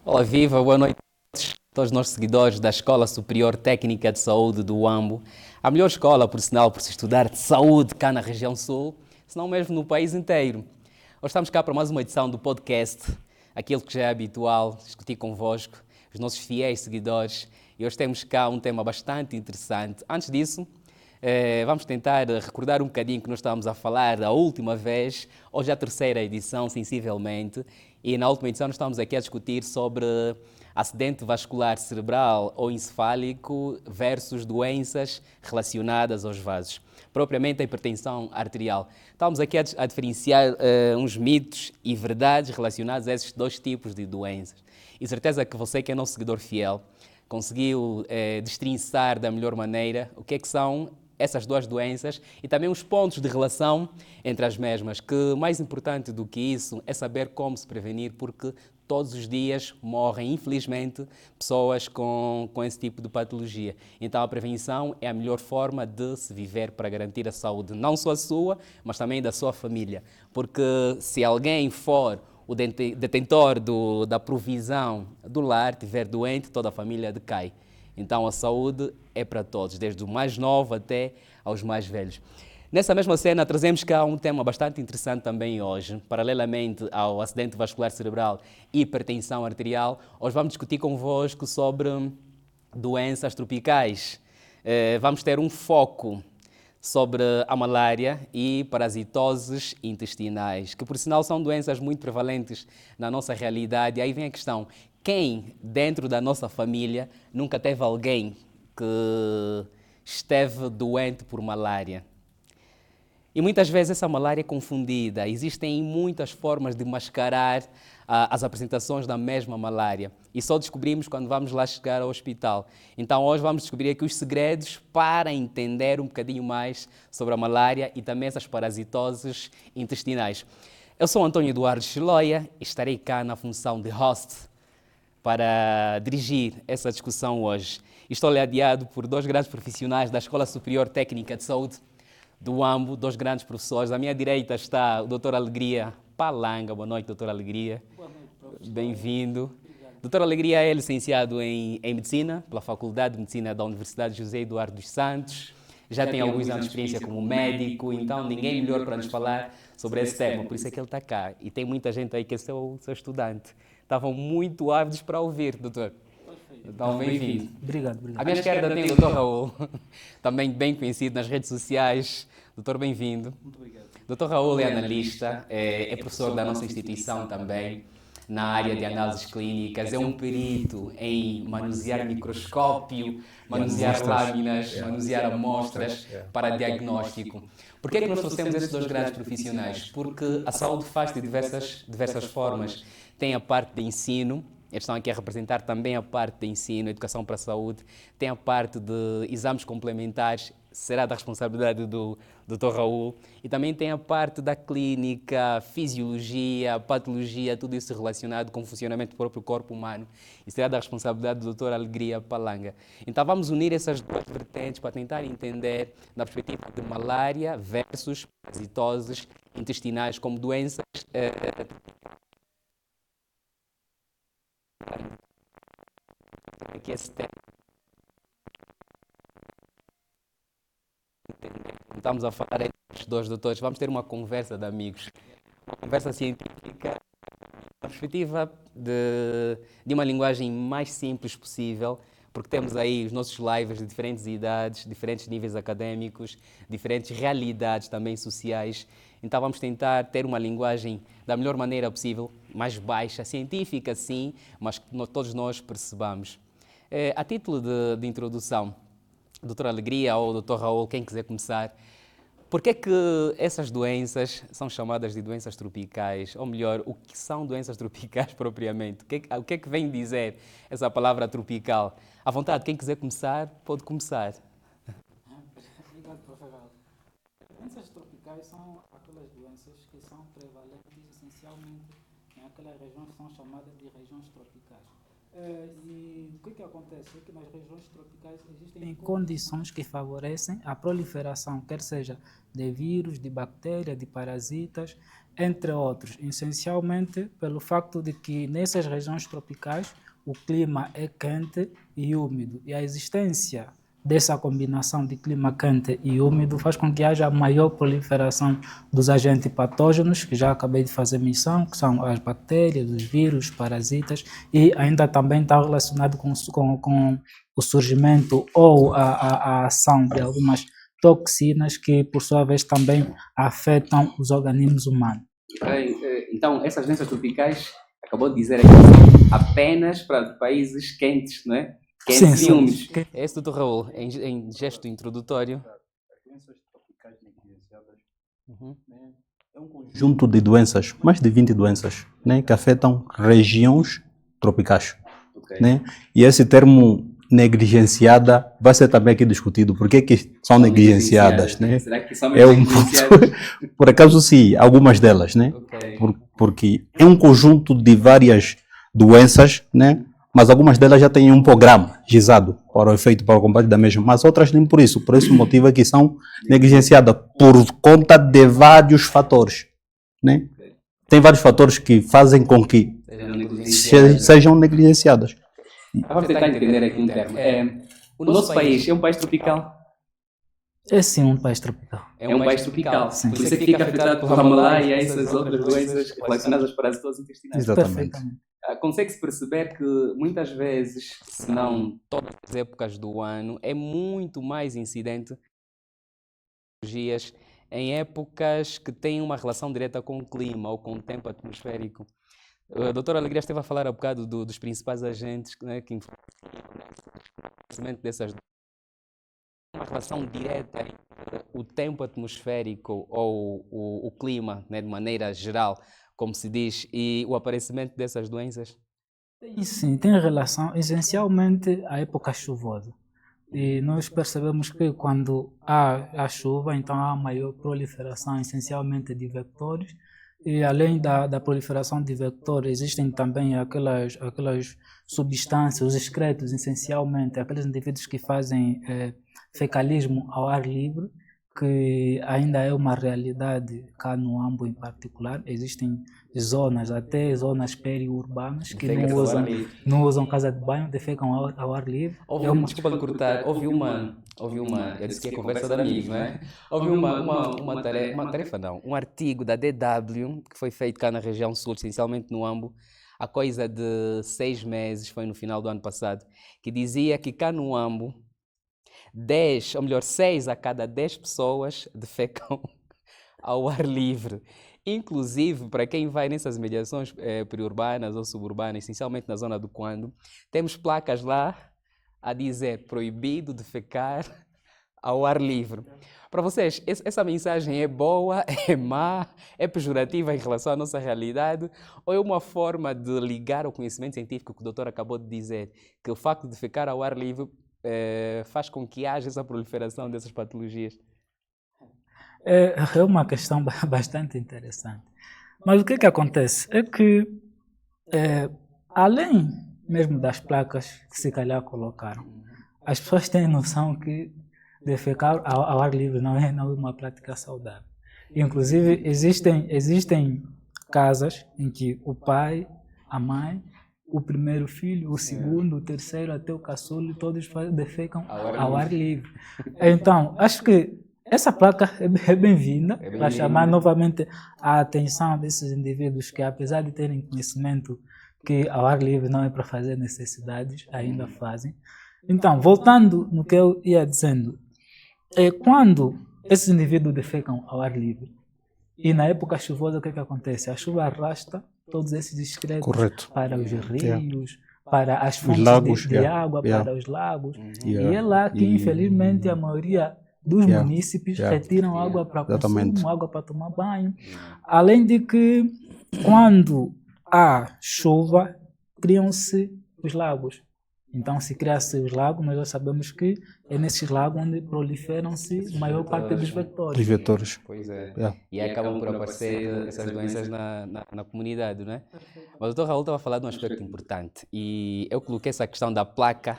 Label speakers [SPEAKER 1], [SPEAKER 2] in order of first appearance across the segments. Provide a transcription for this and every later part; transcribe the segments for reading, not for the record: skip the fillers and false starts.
[SPEAKER 1] Olá, viva, boa noite a todos os nossos seguidores da Escola Superior Técnica de Saúde do Uambo. A melhor escola, por sinal, por se estudar de saúde cá na região sul, se não mesmo no país inteiro. Hoje estamos cá para mais uma edição do podcast, aquilo que já é habitual, discutir convosco, os nossos fiéis seguidores. E hoje temos cá um tema bastante interessante. Antes disso, vamos tentar recordar um bocadinho que nós estávamos a falar a última vez, hoje é a terceira edição, sensivelmente, e na última edição nós estávamos aqui a discutir sobre acidente vascular cerebral ou encefálico versus doenças relacionadas aos vasos, propriamente a hipertensão arterial. Estávamos aqui a diferenciar uns mitos e verdades relacionados a esses dois tipos de doenças. E certeza que você, que é nosso seguidor fiel, conseguiu destrinçar da melhor maneira o que é que são essas duas doenças e também os pontos de relação entre as mesmas, que mais importante do que isso é saber como se prevenir, porque todos os dias morrem, infelizmente, pessoas com esse tipo de patologia. Então a prevenção é a melhor forma de se viver para garantir a saúde, não só a sua, mas também da sua família. Porque se alguém for o detentor da provisão do lar, estiver doente, toda a família decai. Então a saúde é para todos, desde o mais novo até aos mais velhos. Nessa mesma cena, trazemos cá um tema bastante interessante também hoje, paralelamente ao acidente vascular cerebral e hipertensão arterial. Hoje vamos discutir convosco sobre doenças tropicais. Vamos ter um foco sobre a malária e parasitoses intestinais, que por sinal são doenças muito prevalentes na nossa realidade. E aí vem a questão, quem dentro da nossa família nunca teve alguém que esteve doente por malária? E muitas vezes essa malária é confundida. Existem muitas formas de mascarar as apresentações da mesma malária. E só descobrimos quando vamos lá chegar ao hospital. Então hoje vamos descobrir aqui os segredos para entender um bocadinho mais sobre a malária e também essas parasitoses intestinais. Eu sou António Eduardo Chiloia e estarei cá na função de host para dirigir essa discussão hoje. Estou ladeado por dois grandes profissionais da Escola Superior Técnica de Saúde do Uambo, dois grandes professores. À minha direita está o Dr. Alegria Palanga. Boa noite, Dr. Alegria.
[SPEAKER 2] Boa noite, professor.
[SPEAKER 1] Bem-vindo.
[SPEAKER 2] Obrigado.
[SPEAKER 1] Dr. Alegria é licenciado em Medicina pela Faculdade de Medicina da Universidade José Eduardo dos Santos. Já tem alguns anos de experiência como médico, então ninguém melhor para nos falar sobre esse tema. Por isso é que ele está cá. E tem muita gente aí que é seu estudante. Estavam muito ávidos para ouvir, doutor. Então, bem-vindo.
[SPEAKER 2] Obrigado.
[SPEAKER 1] À minha esquerda tem o Dr. Raul, também bem conhecido nas redes sociais. Doutor, bem-vindo.
[SPEAKER 2] Muito obrigado.
[SPEAKER 1] Dr. Raul é analista, é professor da nossa instituição também, na área de análises clínicas, é um perito em manusear microscópio, manusear lâminas, manusear amostras para diagnóstico. Por que é que nós trouxemos esses dois grandes profissionais? Porque a saúde faz de diversas formas. Tem a parte de ensino, eles estão aqui a representar também a parte de ensino, educação para a saúde, tem a parte de exames complementares, será da responsabilidade do Dr. Raul, e também tem a parte da clínica, fisiologia, patologia, tudo isso relacionado com o funcionamento do próprio corpo humano, e será da responsabilidade do Dr. Alegria Palanga. Então vamos unir essas duas vertentes para tentar entender, na perspectiva de malária versus parasitoses intestinais como doenças que esse tema. Estamos a falar entre os dois doutores, vamos ter uma conversa de amigos, uma conversa científica, na perspectiva de uma linguagem mais simples possível, porque temos aí os nossos livers de diferentes idades, diferentes níveis académicos, diferentes realidades também sociais. Então vamos tentar ter uma linguagem da melhor maneira possível, mais baixa, científica sim, mas que todos nós percebamos. A título de introdução, Doutora Alegria ou Doutor Raul, quem quiser começar, por que é que essas doenças são chamadas de doenças tropicais? Ou melhor, o que são doenças tropicais propriamente? O que é que vem dizer essa palavra tropical? À vontade, quem quiser começar, pode começar.
[SPEAKER 2] Obrigado, professor. Doenças tropicais são aquelas doenças que são prevalentes essencialmente naquelas regiões que são chamadas de regiões tropicais. E o que acontece é que nas regiões tropicais existem condições que favorecem a proliferação, quer seja de vírus, de bactérias, de parasitas, entre outros, essencialmente pelo facto de que nessas regiões tropicais o clima é quente e úmido, e a existência dessa combinação de clima quente e úmido faz com que haja maior proliferação dos agentes patógenos, que já acabei de fazer menção, que são as bactérias, os vírus, parasitas, e ainda também está relacionado com o surgimento ou a ação de algumas toxinas que, por sua vez, também afetam os organismos humanos.
[SPEAKER 1] Então, essas doenças tropicais, acabou de dizer aqui, são apenas para países quentes, não é? Quentes e úmidos. É esse, doutor Raul, em gesto introdutório.
[SPEAKER 3] As doenças tropicais negligenciadas, né, é um conjunto de doenças, mais de 20 doenças, né, que afetam regiões tropicais. Né? E esse termo negligenciada vai ser também aqui discutido. Por que são negligenciadas? Né?
[SPEAKER 1] Será que são
[SPEAKER 3] negligenciadas? Por acaso sim, algumas delas, né? Porque é um conjunto de várias doenças, né? Mas algumas delas já têm um programa gizado para o efeito, para o combate da mesma, mas outras nem por isso. Por esse motivo é que são negligenciadas, por conta de vários fatores. Né? Tem vários fatores que fazem com que sejam negligenciadas.
[SPEAKER 1] Vamos tentar entender aqui um termo. O nosso país é um país tropical?
[SPEAKER 2] É sim um país tropical.
[SPEAKER 1] É um país tropical. Sim. Por isso é que fica afetado por malaria e essas outras doenças relacionadas aos parasitas intestinais.
[SPEAKER 3] Exatamente.
[SPEAKER 1] Consegue-se perceber que muitas vezes, se não todas as épocas do ano, é muito mais incidente em épocas que têm uma relação direta com o clima ou com o tempo atmosférico. A doutora Alegria esteve a falar há bocado dos principais agentes, né, que influenciam dessas uma relação direta entre o tempo atmosférico ou o clima, né, de maneira geral, como se diz, e o aparecimento dessas doenças?
[SPEAKER 2] Sim, tem relação essencialmente à época chuvosa. E nós percebemos que quando há a chuva, então há maior proliferação essencialmente de vectores. E além da proliferação de vectores, existem também aquelas substâncias, os excretos, essencialmente, aqueles indivíduos que fazem fecalismo ao ar livre, que ainda é uma realidade cá no Ambo em particular. Existem zonas, até zonas periurbanas, que não usam casa de banho, defecam ao ar livre.
[SPEAKER 1] Desculpa lhe cortar, houve uma, eu disse que é conversa de amigos, não é? Houve uma tarefa não, um artigo da DW, que foi feito cá na região sul, essencialmente no Ambo, há coisa de 6 meses, foi no final do ano passado, que dizia que cá no Ambo, 6 a cada 10 pessoas defecam ao ar livre. Inclusive, para quem vai nessas mediações periurbanas ou suburbanas, essencialmente na zona do Quando, temos placas lá a dizer proibido defecar ao ar livre. Para vocês, essa mensagem é boa, é má, é pejorativa em relação à nossa realidade, ou é uma forma de ligar ao conhecimento científico que o doutor acabou de dizer, que o facto de defecar ao ar livre faz com que haja essa proliferação dessas patologias?
[SPEAKER 2] É uma questão bastante interessante. Mas o que acontece? É que, além mesmo das placas que se calhar colocaram, as pessoas têm noção que defecar ao ar livre não é uma prática saudável. Inclusive, existem casas em que o pai, a mãe, o primeiro filho, o segundo, o terceiro, até o caçulo, todos defecam ao ar livre. Então, acho que essa placa é bem-vinda para chamar novamente a atenção desses indivíduos que, apesar de terem conhecimento que ao ar livre não é para fazer necessidades, ainda fazem. Então, voltando no que eu ia dizendo, quando esses indivíduos defecam ao ar livre, e na época chuvosa o que acontece? A chuva arrasta todos esses excretos para os rios, para as fontes de água, para os lagos. E é lá que, infelizmente, a maioria dos munícipes retiram água para consumo, água para tomar banho. Além de que, quando há chuva, criam-se os lagos. Então, se cria-se os lagos, nós já sabemos que é nesses lagos onde proliferam-se a maior parte dos
[SPEAKER 3] Os
[SPEAKER 2] vetores.
[SPEAKER 3] vetores.
[SPEAKER 1] Pois é.
[SPEAKER 3] Yeah.
[SPEAKER 1] E aí acabam por aparecer essas doenças na comunidade, não é? Mas o doutor Raul estava a falar de um aspecto importante e eu coloquei essa questão da placa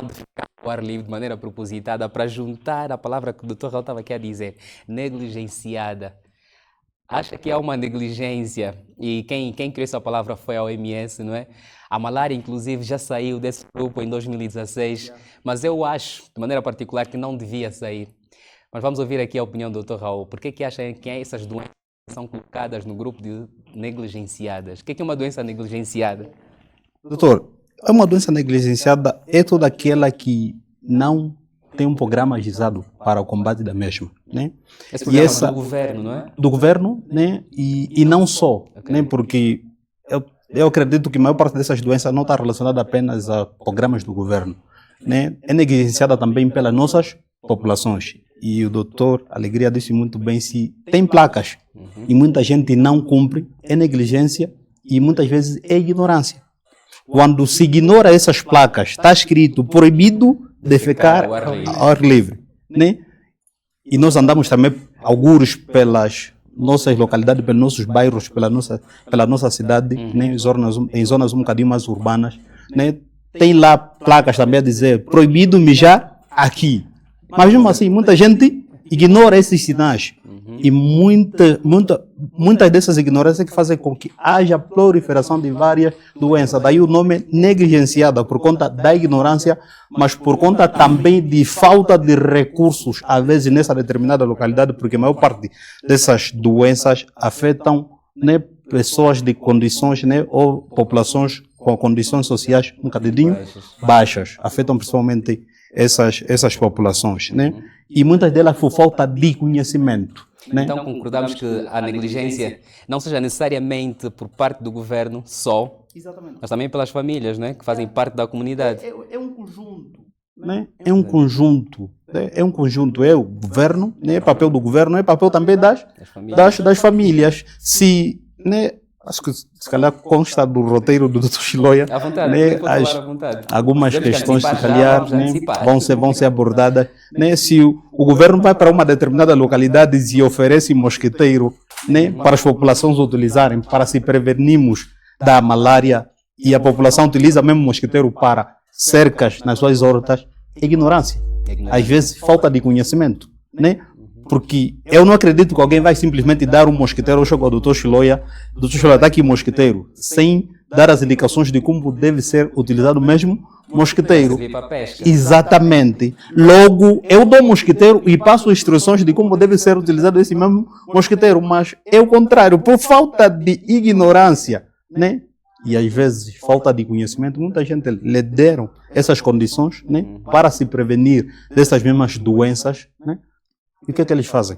[SPEAKER 1] onde fica ao ar livre de maneira propositada para juntar a palavra que o doutor Raul estava aqui a dizer, negligenciada. Acha que há uma negligência e quem criou essa palavra foi a OMS, não é? A malária, inclusive, já saiu desse grupo em 2016, mas eu acho, de maneira particular, que não devia sair. Mas vamos ouvir aqui a opinião do Dr. Raul. Por que acha que essas doenças são colocadas no grupo de negligenciadas? O que é uma doença negligenciada?
[SPEAKER 3] Doutor, é uma doença negligenciada, é toda aquela que não tem um programa agisado para o combate da mesma, né?
[SPEAKER 1] Esse programa é do governo, não é?
[SPEAKER 3] Do governo, né? E não só, né? Porque eu acredito que a maior parte dessas doenças não está relacionada apenas a programas do governo, né? É negligenciada também pelas nossas populações. E o doutor Alegria disse muito bem, se tem placas e muita gente não cumpre, é negligência e muitas vezes é ignorância. Quando se ignora essas placas, está escrito proibido defecar ao ar livre, né? E nós andamos também, algures pelas nossas localidades, pelos nossos bairros, pela nossa cidade, né? Em zonas um bocadinho mais urbanas, né? Tem lá placas também a dizer proibido mijar aqui. Mas mesmo assim, muita gente ignora esses sinais. E muitas dessas ignorâncias que fazem com que haja proliferação de várias doenças. Daí o nome negligenciada, por conta da ignorância, mas por conta também de falta de recursos, às vezes, nessa determinada localidade, porque a maior parte dessas doenças afetam, né, pessoas de condições, né, ou populações com condições sociais um bocadinho baixas. Afetam principalmente essas populações, né? E muitas delas por falta de conhecimento. Né?
[SPEAKER 1] Então concordamos que a negligência não seja necessariamente por parte do governo só, mas também pelas famílias, né, que fazem parte da comunidade.
[SPEAKER 3] É um conjunto. Né? É um conjunto. É um conjunto. É o governo, né? É papel do governo, é papel também das famílias. Se, né? Acho que se calhar consta do roteiro do Dr. Chiloia,
[SPEAKER 1] à vontade,
[SPEAKER 3] né,
[SPEAKER 1] à vontade.
[SPEAKER 3] Algumas
[SPEAKER 1] Podemos
[SPEAKER 3] questões, se
[SPEAKER 1] antecipar
[SPEAKER 3] calhar,
[SPEAKER 1] já,
[SPEAKER 3] né, vão ser abordadas. Né, se o governo vai para uma determinada localidade e oferece mosquiteiro, né, para as populações utilizarem, para se prevenirmos da malária, e a população utiliza mesmo mosquiteiro para cercas nas suas hortas, é ignorância. Às vezes, falta de conhecimento. Né? Porque eu não acredito que alguém vai simplesmente dar um mosquiteiro. Eu chego ao Dr. Chiloia, Dr. Chiloia, está aqui mosquiteiro, sem dar as indicações de como deve ser utilizado o mesmo mosquiteiro. Exatamente. Logo, eu dou mosquiteiro e passo instruções de como deve ser utilizado esse mesmo mosquiteiro, mas é o contrário, por falta de ignorância, né? E às vezes falta de conhecimento, muita gente lhe deram essas condições, né, para se prevenir dessas mesmas doenças, né? E o que é que eles fazem?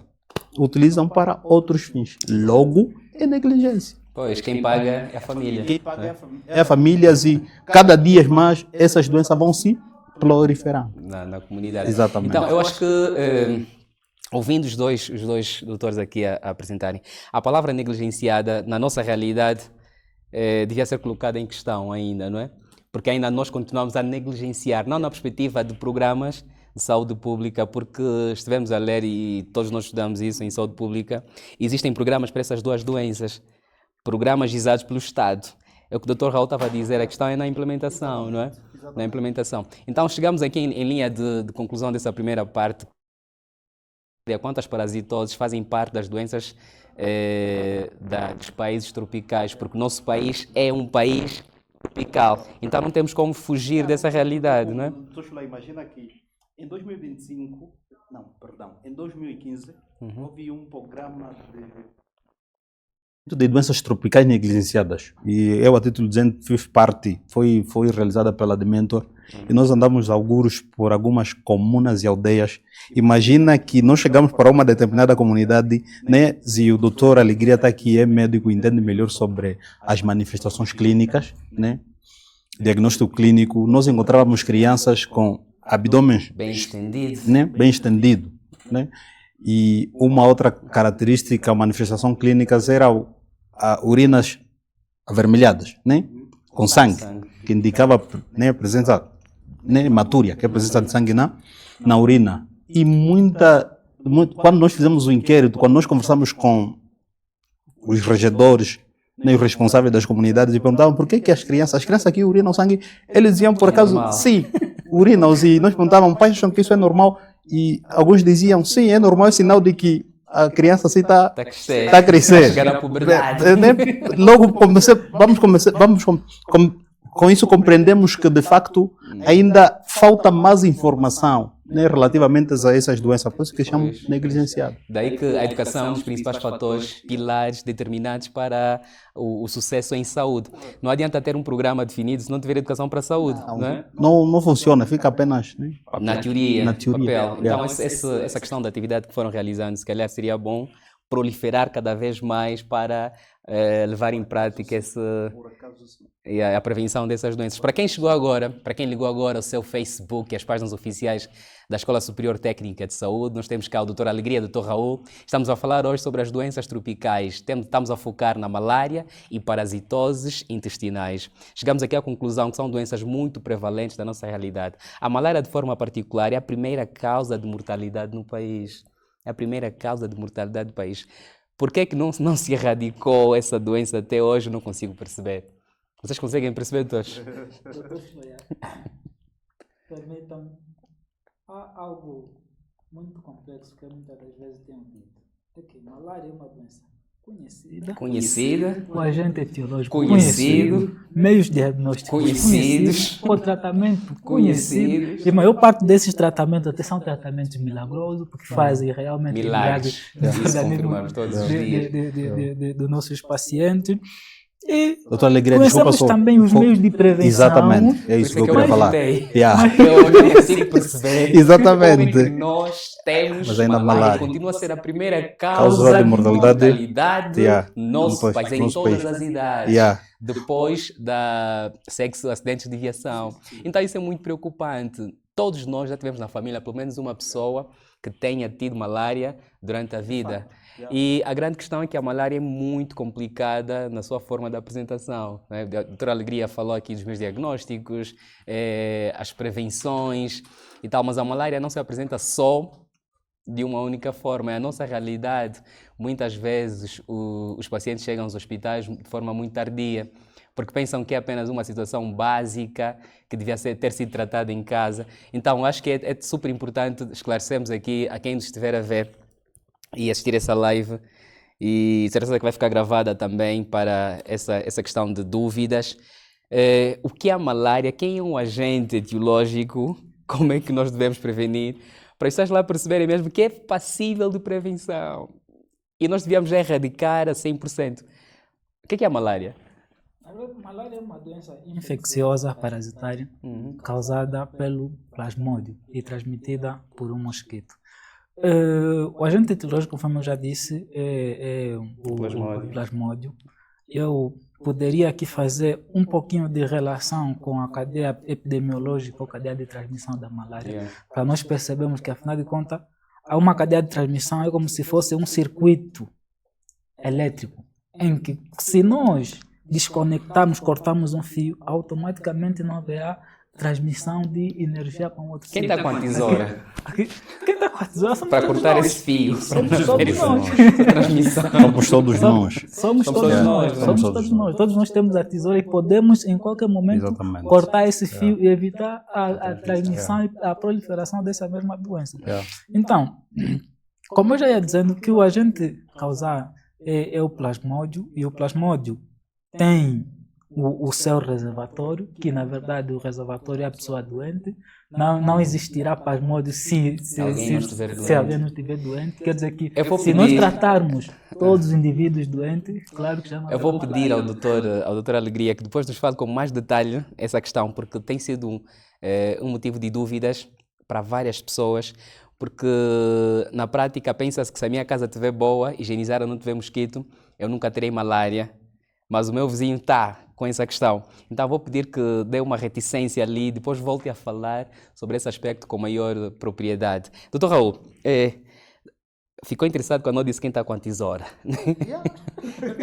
[SPEAKER 3] Utilizam para outros fins. Logo, é negligência.
[SPEAKER 1] Pois, quem paga é a família.
[SPEAKER 3] Quem paga é a família e cada dia mais essas doenças vão se proliferando.
[SPEAKER 1] Na comunidade.
[SPEAKER 3] Exatamente.
[SPEAKER 1] Então, eu acho que, ouvindo os dois doutores aqui a apresentarem, a palavra negligenciada, na nossa realidade, devia ser colocada em questão ainda, não é? Porque ainda nós continuamos a negligenciar, não na perspectiva de programas de saúde pública, porque estivemos a ler e todos nós estudamos isso em saúde pública, existem programas para essas duas doenças, programas gizados pelo Estado. É o que o Dr. Raul estava a dizer, a questão é na implementação, não é? Na implementação. Então, chegamos aqui em linha de conclusão dessa primeira parte. Quantas parasitoses fazem parte das doenças dos países tropicais, porque o nosso país é um país tropical, então não temos como fugir dessa realidade, não é?
[SPEAKER 3] Imagina que em 2015, houve um programa de doenças tropicais negligenciadas. E eu, a título de gente, fiz parte, foi realizada pela Dementor, e nós andamos alguros por algumas comunas e aldeias. Imagina que nós chegamos para uma determinada comunidade, né, e o doutor Alegria está aqui, é médico, entende melhor sobre as manifestações clínicas, né, diagnóstico clínico. Nós encontrávamos crianças com abdômen
[SPEAKER 1] bem estendido,
[SPEAKER 3] né? Bem estendido, né? E uma outra característica, manifestação clínica, era urinas avermelhadas, né? Com sangue, que indicava, né, a presença né, hematúria, que é a presença de sangue na urina. E quando nós fizemos o inquérito, quando nós conversamos com os regedores, né, os responsáveis das comunidades, e perguntavam por que as crianças aqui urinam sangue, eles diziam por acaso, sim, urinam, e nós perguntávamos, pais acham que isso é normal? E alguns diziam, sim, é normal, é sinal de que a criança assim está a crescer.
[SPEAKER 1] Chegar à puberdade.
[SPEAKER 3] Logo com isso compreendemos que de facto ainda falta mais informação, né, relativamente a essas doenças, por isso que chamam negligenciado.
[SPEAKER 1] Daí que a educação é um dos principais fatores, pilares determinantes para o sucesso em saúde. Não adianta ter um programa definido se não tiver educação para a saúde, não é?
[SPEAKER 3] Não funciona, fica apenas, né,
[SPEAKER 1] na teoria.
[SPEAKER 3] Papel.
[SPEAKER 1] Então, essa questão da atividade que foram realizando, se calhar seria bom proliferar cada vez mais para levar em prática a prevenção dessas doenças. Para quem ligou agora o seu Facebook e as páginas oficiais da Escola Superior Técnica de Saúde, nós temos cá o Dr. Alegria e o Dr. Raul. Estamos a falar hoje sobre as doenças tropicais. Estamos a focar na malária e parasitoses intestinais. Chegamos aqui à conclusão que são doenças muito prevalentes da nossa realidade. A malária, de forma particular, é a primeira causa de mortalidade no país. É a primeira causa de mortalidade do país. Por que é que não se erradicou essa doença até hoje? Não consigo perceber. Vocês conseguem perceber, todos?
[SPEAKER 2] Doutor Floiá, permitam-me, há algo muito complexo que eu muitas das vezes tenho dito. É que malária é uma doença conhecida, o agente etiológico conhecido, meios diagnósticos conhecidos, o tratamento conhecido, e a maior parte desses tratamentos até são tratamentos milagrosos, porque fazem realmente milagres dos nossos pacientes. E conhecemos também os meios de prevenção.
[SPEAKER 3] Exatamente, é isso que eu queria falar.
[SPEAKER 1] Eu não consigo perceber.
[SPEAKER 3] Exatamente.
[SPEAKER 1] Como é que nós temos,
[SPEAKER 3] mas ainda
[SPEAKER 1] malária continua a ser a primeira causa de mortalidade no nosso país, em todas as idades, depois da sexo, acidentes de viação. Então isso é muito preocupante. Todos nós já tivemos na família pelo menos uma pessoa que tenha tido malária durante a vida. E a grande questão é que a malária é muito complicada na sua forma de apresentação, né? A doutora Alegria falou aqui dos meus diagnósticos, as prevenções e tal, mas a malária não se apresenta só de uma única forma, é a nossa realidade. Muitas vezes os pacientes chegam aos hospitais de forma muito tardia, porque pensam que é apenas uma situação básica que devia ter sido tratada em casa. Então, acho que é super importante esclarecermos aqui a quem nos estiver a ver e assistir essa live, e certeza que vai ficar gravada também para essa questão de dúvidas. O que é a malária? Quem é um agente etiológico? Como é que nós devemos prevenir? Para vocês lá perceberem mesmo que é passível de prevenção. E nós devíamos erradicar a 100%. O que é a malária?
[SPEAKER 2] A malária é uma doença infecciosa parasitária causada pelo plasmódio e transmitida por um mosquito. O agente etiológico, conforme eu já disse, é o plasmódio. Eu poderia aqui fazer um pouquinho de relação com a cadeia epidemiológica ou cadeia de transmissão da malária, para nós percebermos que, afinal de contas, uma cadeia de transmissão é como se fosse um circuito elétrico, em que se nós desconectarmos, cortarmos um fio, automaticamente não haverá transmissão de energia para um outro
[SPEAKER 1] fio. Quem está com a tesoura?
[SPEAKER 2] Quem está com a tesoura somos
[SPEAKER 1] para cortar esse fio.
[SPEAKER 2] Somos todos nós.
[SPEAKER 3] Somos todos nós.
[SPEAKER 2] Somos todos nós. Todos nós temos a tesoura e podemos, em qualquer momento, cortar esse fio e evitar a transmissão e a proliferação dessa mesma doença. Então, como eu já ia dizendo, que o agente causar é o plasmódio, e o plasmódio tem o seu reservatório, que na verdade o reservatório é a pessoa doente. Não existirá plasmódio se alguém não estiver doente. Quer dizer que se nós tratarmos todos os indivíduos doentes, claro que já não.
[SPEAKER 1] Eu vou pedir ao doutor Alegria que depois nos fale com mais detalhe essa questão, porque tem sido um motivo de dúvidas para várias pessoas, porque na prática pensa-se que se a minha casa estiver boa, higienizada, não tiver mosquito, eu nunca terei malária. Mas o meu vizinho está com essa questão. Então vou pedir que dê uma reticência ali, depois volte a falar sobre esse aspecto com maior propriedade. Doutor Raul, ficou interessado quando eu disse quem está com a tesoura.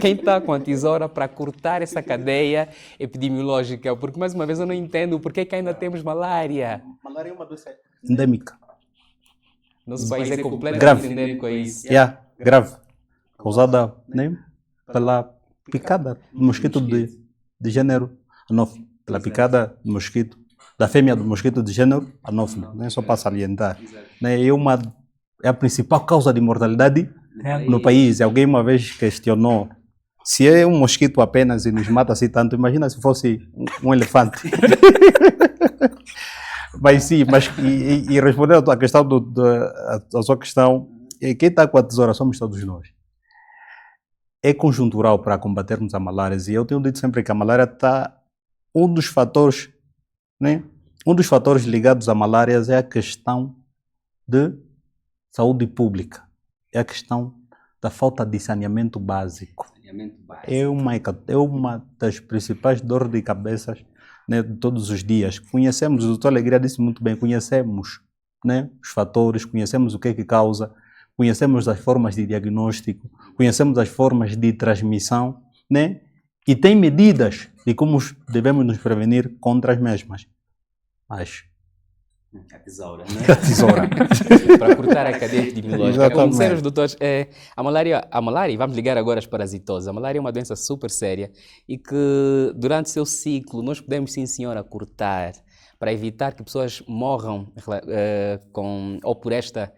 [SPEAKER 1] Quem está com a tesoura para cortar essa cadeia epidemiológica? Porque, mais uma vez, eu não entendo por que ainda temos malária.
[SPEAKER 3] Malária é uma doença endêmica.
[SPEAKER 1] Nosso país é completamente
[SPEAKER 3] Grave.
[SPEAKER 1] endêmico a isso.
[SPEAKER 3] Grave. Causada, né, pela picada do mosquito de gênero anófilo. Pela picada do mosquito, da fêmea do mosquito de gênero anófilo. Né, só para salientar. Né, é a principal causa de mortalidade no país. Alguém uma vez questionou se é um mosquito apenas e nos mata assim tanto, imagina se fosse um elefante. Mas sim, e respondendo à tua questão, a sua questão, quem está com a tesoura somos todos nós. É conjuntural para combatermos a malária, e eu tenho dito sempre que a malária está, um dos fatores, né? Um dos fatores ligados à malária é a questão de saúde pública, é a questão da falta de saneamento básico. É uma das principais dores de cabeça, né, de todos os dias. Conhecemos, o doutor Alegria disse muito bem, conhecemos, né, os fatores, conhecemos o que é que causa, conhecemos as formas de diagnóstico, conhecemos as formas de transmissão, né, e tem medidas de como devemos nos prevenir contra as mesmas. Mas
[SPEAKER 1] a tesoura,
[SPEAKER 3] né? A tesoura.
[SPEAKER 1] Para cortar a cadeia epidemiológica. Como disseram os doutores, a malária, vamos ligar agora às parasitoses. A malária é uma doença super séria e que durante seu ciclo nós podemos, sim senhora, cortar para evitar que pessoas morram ou por esta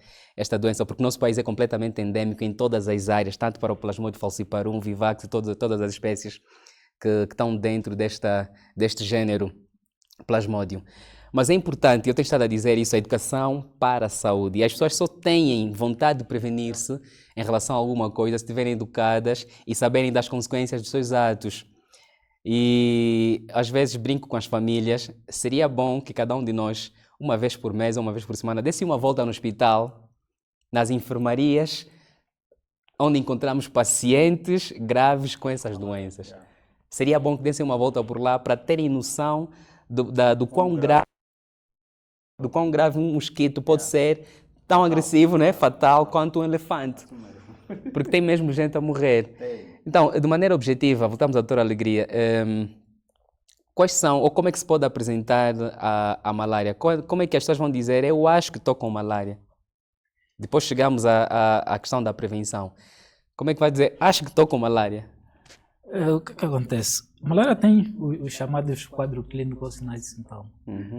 [SPEAKER 1] doença, porque o nosso país é completamente endêmico em todas as áreas, tanto para o Plasmodium falciparum, Vivax e todas as espécies que estão dentro deste género Plasmodium. Mas é importante, eu tenho estado a dizer isso, a educação para a saúde. E as pessoas só têm vontade de prevenir-se em relação a alguma coisa se estiverem educadas e saberem das consequências dos seus atos. E às vezes brinco com as famílias, seria bom que cada um de nós, uma vez por mês ou uma vez por semana, desse uma volta no hospital, nas enfermarias, onde encontramos pacientes graves com essas doenças. Seria bom que dessem uma volta por lá para terem noção do quão grave um mosquito pode ser, tão agressivo, né, fatal, quanto um elefante. Porque tem mesmo gente a morrer. Então, de maneira objetiva, voltamos à doutora Alegria, quais são, ou como é que se pode apresentar a malária? Como é que as pessoas vão dizer, eu acho que estou com malária? Depois chegamos à questão da prevenção. Como é que vai dizer, acho que estou com malária?
[SPEAKER 2] O que acontece? A malária tem os chamados quadro clínico ou sinais de sintoma.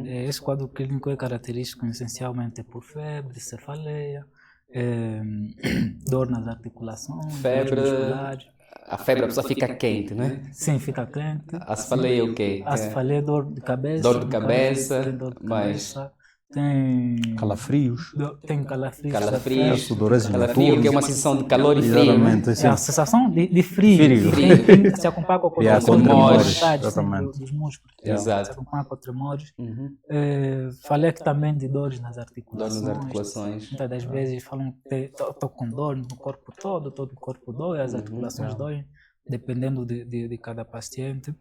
[SPEAKER 2] Esse quadro clínico é característico essencialmente por febre, cefaleia, dor nas articulações,
[SPEAKER 1] febre,
[SPEAKER 2] dores musculares.
[SPEAKER 1] A febre, a pessoa fica quente, né?
[SPEAKER 2] Sim, fica quente.
[SPEAKER 1] A cefaleia é o quê?
[SPEAKER 2] A cefaleia é dor de cabeça.
[SPEAKER 1] Dor de cabeça,
[SPEAKER 2] tem
[SPEAKER 3] calafrios.
[SPEAKER 2] Tem calafrios.
[SPEAKER 3] Calafrio,
[SPEAKER 1] que é uma sensação de calor e frio.
[SPEAKER 2] É a sensação de frio. Que se acompanha com
[SPEAKER 1] tremores
[SPEAKER 2] dos músculos.
[SPEAKER 1] Exato.
[SPEAKER 2] Se acompanha com tremores. Falei que também de dores nas articulações. Muitas das vezes falam que estou com dor no corpo todo o corpo dói, as articulações doem, dependendo de cada paciente.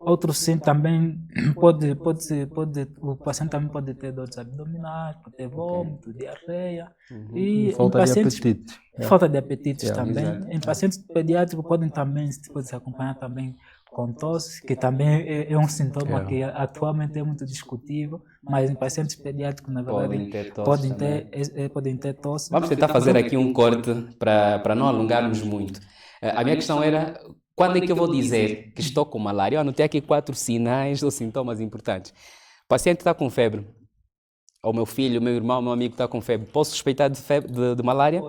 [SPEAKER 2] Outro sim também o paciente também pode ter dores abdominais, pode ter vômito, diarreia
[SPEAKER 3] e falta de apetite.
[SPEAKER 2] Falta de apetite também. Em pacientes pediátricos podem também se acompanhar também com tosse, que também é um sintoma que atualmente é muito discutível, mas em pacientes pediátricos, na verdade, podem ter tosse.
[SPEAKER 1] Vamos tentar fazer aqui um corte para não alongarmos muito. A minha questão era, quando é que eu vou dizer que estou com malária? Eu anotei aqui 4 sinais ou sintomas importantes. O paciente está com febre, ou meu filho, meu irmão, meu amigo está com febre. Posso suspeitar de malária?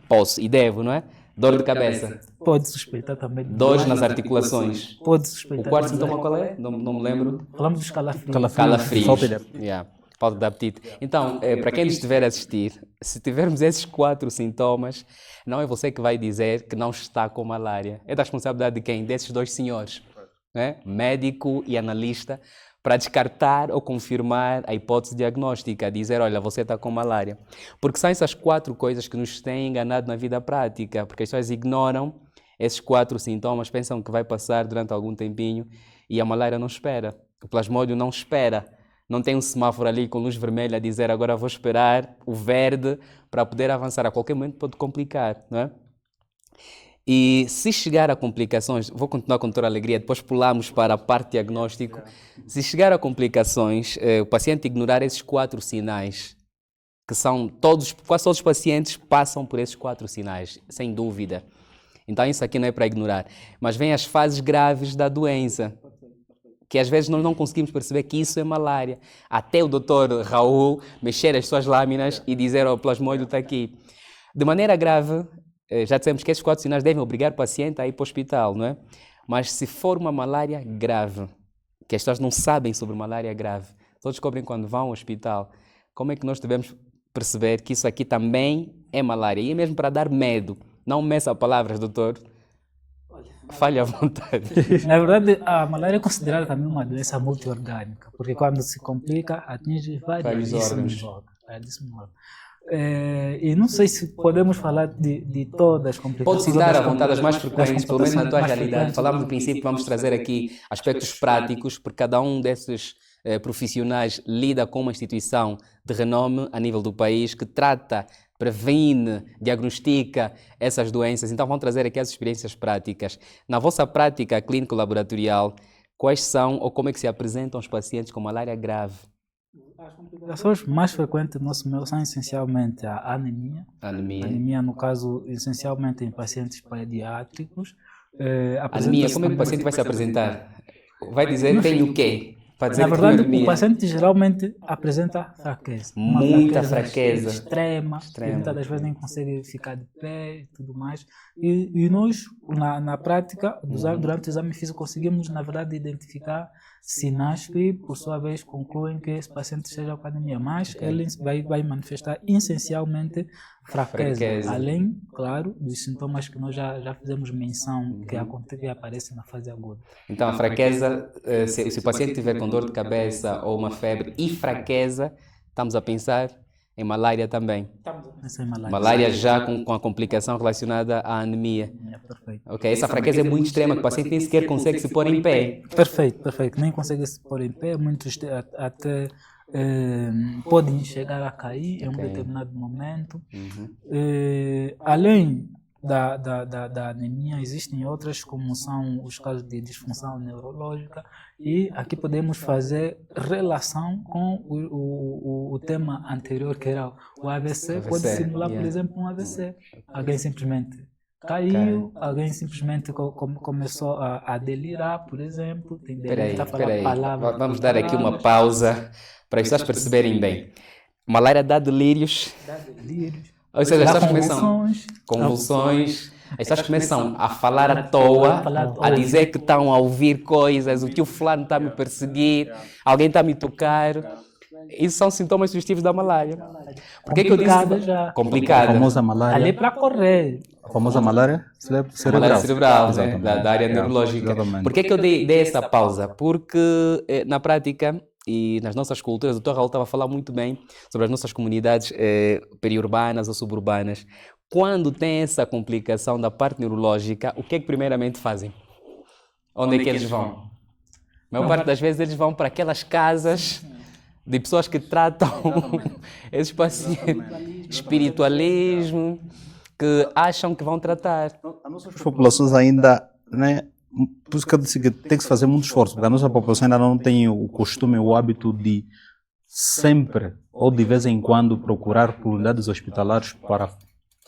[SPEAKER 1] Posso, e devo, não é? Dor de cabeça?
[SPEAKER 2] Pode suspeitar também.
[SPEAKER 1] Dores nas articulações?
[SPEAKER 2] Pode suspeitar.
[SPEAKER 1] O quarto sintoma qual é? Não me lembro.
[SPEAKER 2] Falamos dos calafrios.
[SPEAKER 1] Calafrios. Falta de apetite. Então, para quem estiver a assistir, se tivermos esses 4 sintomas, não é você que vai dizer que não está com malária. É da responsabilidade de quem? Desses 2 senhores, né? Médico e analista, para descartar ou confirmar a hipótese diagnóstica, dizer, olha, você está com malária. Porque são essas 4 coisas que nos têm enganado na vida prática, porque as pessoas ignoram esses 4 sintomas, pensam que vai passar durante algum tempinho e a malária não espera. O plasmódio não espera. não tem um semáforo ali com luz vermelha a dizer agora vou esperar o verde para poder avançar. A qualquer momento pode complicar, não é? E se chegar a complicações, vou continuar com toda a alegria, depois pulamos para a parte diagnóstico. Se chegar a complicações, o paciente ignorar esses 4 sinais, que são quase todos os pacientes passam por esses 4 sinais, sem dúvida. Então isso aqui não é para ignorar. Mas vem as fases graves da doença, que às vezes nós não conseguimos perceber que isso é malária. Até o doutor Raul mexer as suas lâminas e dizer o plasmódio está aqui. De maneira grave, já dissemos que esses 4 sinais devem obrigar o paciente a ir para o hospital, não é? Mas se for uma malária grave, que as pessoas não sabem sobre malária grave, só descobrem quando vão ao hospital, como é que nós devemos perceber que isso aqui também é malária? E é mesmo para dar medo. Não meça palavras, doutor. Fale à vontade.
[SPEAKER 2] Na verdade, a malária é considerada também uma doença multiorgânica, porque quando se complica, atinge vários órgãos. E não sei se podemos falar de todas as complicações.
[SPEAKER 1] Pode citar à vontade as mais frequentes, pelo menos na tua realidade. Falámos no princípio, vamos trazer aqui aspectos práticos, porque cada um desses profissionais lida com uma instituição de renome a nível do país que trata, previne, diagnostica essas doenças. Então vamos trazer aqui as experiências práticas. Na vossa prática clínico-laboratorial, quais são ou como é que se apresentam os pacientes com malária grave?
[SPEAKER 2] As complicações mais frequentes do nosso meio são essencialmente a anemia. Anemia, no caso, essencialmente em pacientes pediátricos.
[SPEAKER 1] Anemia, como é que o paciente vai se apresentar? Vai dizer, tem o quê?
[SPEAKER 2] Na verdade, o paciente geralmente apresenta fraqueza.
[SPEAKER 1] Muita fraqueza.
[SPEAKER 2] Extrema. Muitas das vezes nem consegue ficar de pé e tudo mais. E nós, na prática, durante o exame físico, conseguimos, na verdade, identificar sinais que, por sua vez, concluem que esse paciente esteja com anemia. Mas ele vai manifestar essencialmente fraqueza. Além, claro, dos sintomas que nós já fizemos menção, que aparecem na fase aguda.
[SPEAKER 1] Então, a fraqueza, se o paciente tiver com dor de cabeça ou uma febre e fraqueza, estamos a pensar em malária também.
[SPEAKER 2] Estamos a pensar em malária.
[SPEAKER 1] Malária já com a complicação relacionada à anemia.
[SPEAKER 2] Perfeito.
[SPEAKER 1] Ok, essa fraqueza é muito extrema, que o paciente nem sequer consegue se pôr em pé.
[SPEAKER 2] Perfeito. Nem consegue se pôr em pé, muitos até podem chegar a cair em um determinado momento. Além da anemia, existem outras, como são os casos de disfunção neurológica, e aqui podemos fazer relação com o tema anterior, que era o AVC. Pode simular, por exemplo, um AVC. Alguém simplesmente caiu, alguém simplesmente começou a delirar, por exemplo.
[SPEAKER 1] Peraí. Vamos dar aqui uma pausa para as pessoas perceberem bem. Malária dá delírios. Ou seja, as pessoas começam convulsões, as pessoas começam a falar à toa, a dizer que estão a ouvir coisas, o tio fulano está a me perseguir, alguém está a me tocar. Isso são sintomas sugestivos da malária. Por que eu disse
[SPEAKER 2] já?
[SPEAKER 1] Complicada.
[SPEAKER 3] A famosa malária.
[SPEAKER 2] Ali para correr.
[SPEAKER 3] A famosa malária cerebral.
[SPEAKER 1] Malária cerebral, né? Da área neurológica. Por que eu dei essa pausa? Porque na prática e nas nossas culturas, o Dr. Raul estava a falar muito bem sobre as nossas comunidades periurbanas ou suburbanas. Quando tem essa complicação da parte neurológica, o que é que primeiramente fazem? Onde é que eles vão? A maior parte das vezes eles vão para aquelas casas de pessoas que tratam esses pacientes, espiritualismo, que acham que vão tratar.
[SPEAKER 3] As nossas populações ainda, né? Por isso que eu disse que tem que se fazer muito esforço, porque a nossa população ainda não tem o costume, o hábito de sempre ou de vez em quando procurar por unidades hospitalares para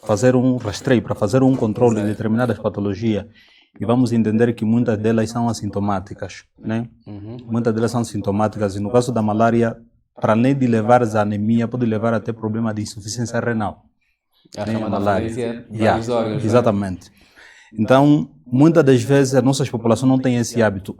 [SPEAKER 3] fazer um rastreio, para fazer um controle de determinadas patologias. E vamos entender que muitas delas são assintomáticas, né? Muitas delas são assintomáticas, e no caso da malária, para além de levar a anemia, pode levar até problema de insuficiência renal.
[SPEAKER 1] A chamada falência dos órgãos.
[SPEAKER 3] Exatamente. Então, muitas das vezes a nossa população não tem esse hábito.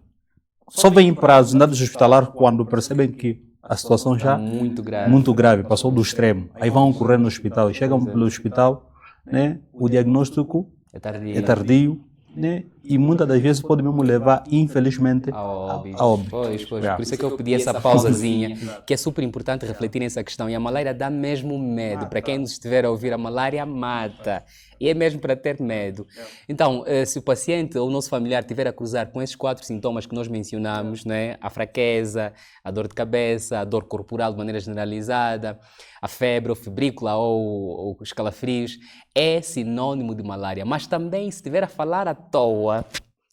[SPEAKER 3] Só vêm para as unidades hospitalares quando percebem que a situação já é muito grave, passou do extremo. Aí vão correr no hospital, chegam pelo hospital, né? O diagnóstico é tardio, né? e muitas das vezes pode mesmo levar, infelizmente,
[SPEAKER 1] a óbito.
[SPEAKER 3] a óbito.
[SPEAKER 1] Pois.
[SPEAKER 3] Yeah.
[SPEAKER 1] Por isso é que eu pedi essa pausazinha, que é super importante refletir nessa questão. E a malária dá mesmo medo. Para quem nos estiver a ouvir, a malária mata. E é mesmo para ter medo. Então, se o paciente ou o nosso familiar tiver a cruzar com esses 4 sintomas que nós mencionamos, né? A fraqueza, a dor de cabeça, a dor corporal de maneira generalizada, a febre ou febrícula ou os calafrios, é sinônimo de malária. Mas também, se estiver a falar à toa,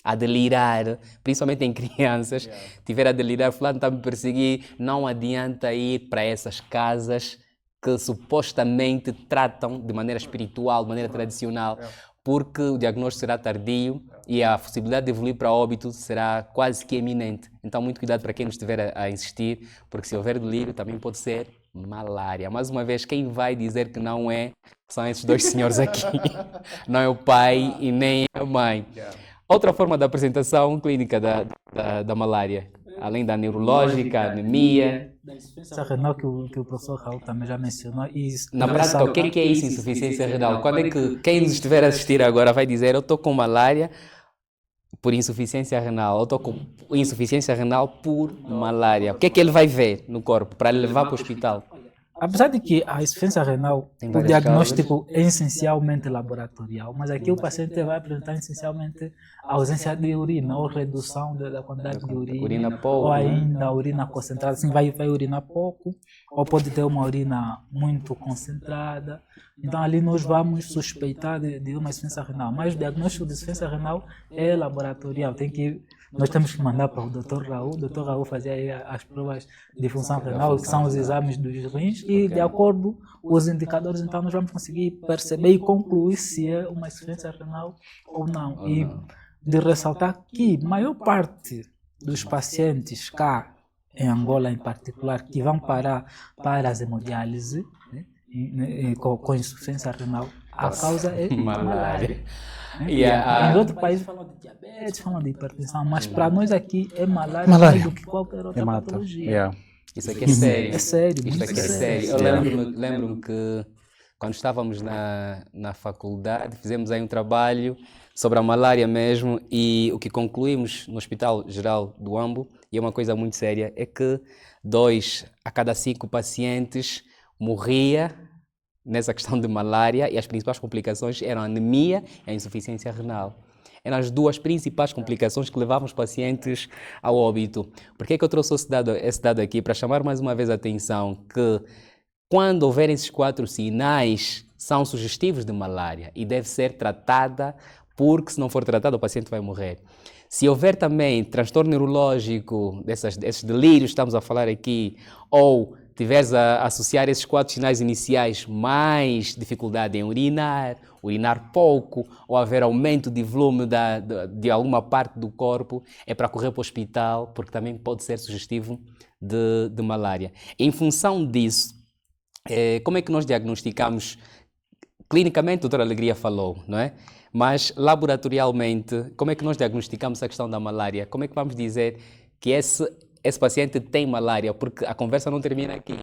[SPEAKER 1] a delirar, principalmente em crianças, tiver a delirar, fulano está a me perseguir, não adianta ir para essas casas que supostamente tratam de maneira espiritual, de maneira tradicional, porque o diagnóstico será tardio e a possibilidade de evoluir para óbito será quase que iminente. Então, muito cuidado para quem nos estiver a insistir, porque se houver delírio também pode ser malária. Mais uma vez, quem vai dizer que não é, são esses 2 senhores aqui. Não é o pai e nem a mãe. Outra forma da apresentação clínica da malária, além da neurológica, anemia.
[SPEAKER 2] Da insuficiência renal que o professor Raul também já mencionou. E
[SPEAKER 1] Na prática, o que é isso, insuficiência renal? Quando é que quem nos estiver a assistir agora vai dizer eu estou com malária por insuficiência renal, eu estou com insuficiência renal por malária? O que é que ele vai ver no corpo para levar para o hospital?
[SPEAKER 2] Apesar de que a insuficiência renal, o diagnóstico é essencialmente laboratorial, mas aqui o paciente vai apresentar essencialmente a ausência de urina ou redução da quantidade de urina
[SPEAKER 1] pouco,
[SPEAKER 2] ou ainda urina concentrada, assim vai urinar pouco ou pode ter uma urina muito concentrada. Então ali nós vamos suspeitar de uma insuficiência renal, mas o diagnóstico de insuficiência renal é laboratorial, nós temos que mandar para o Dr. Raul. O Dr. Raul fazia aí as provas de função renal, que são os exames dos rins, e de acordo com os indicadores, então nós vamos conseguir perceber e concluir se é uma insuficiência renal ou não. E de ressaltar que a maior parte dos pacientes cá, em Angola em particular, que vão para as hemodiálise, né, com insuficiência renal, a causa é malária. Em outros países falam de diabetes, falam de hipertensão, mas para nós aqui é malária mais do que qualquer outra patologia.
[SPEAKER 1] Isso aqui é sério.
[SPEAKER 2] É sério,
[SPEAKER 1] Isto aqui é sério. Eu lembro-me que quando estávamos na faculdade, fizemos aí um trabalho sobre a malária mesmo, e o que concluímos no Hospital Geral do Huambo, e é uma coisa muito séria, é que 2 a cada 5 pacientes morria nessa questão de malária, e as principais complicações eram a anemia e a insuficiência renal. Eram as 2 principais complicações que levavam os pacientes ao óbito. Por que é que eu trouxe esse dado aqui? Para chamar mais uma vez a atenção que quando houver esses 4 sinais, são sugestivos de malária e deve ser tratada, porque se não for tratada o paciente vai morrer. Se houver também transtorno neurológico, desses delírios que estamos a falar aqui, ou tiveres a associar esses 4 sinais iniciais, mais dificuldade em urinar pouco, ou haver aumento de volume de alguma parte do corpo, é para correr para o hospital, porque também pode ser sugestivo de malária. Em função disso, como é que nós diagnosticamos? Clinicamente, a doutora Alegria falou, não é? Mas laboratorialmente, como é que nós diagnosticamos a questão da malária? Como é que vamos dizer que esse paciente tem malária? Porque a conversa não termina aqui.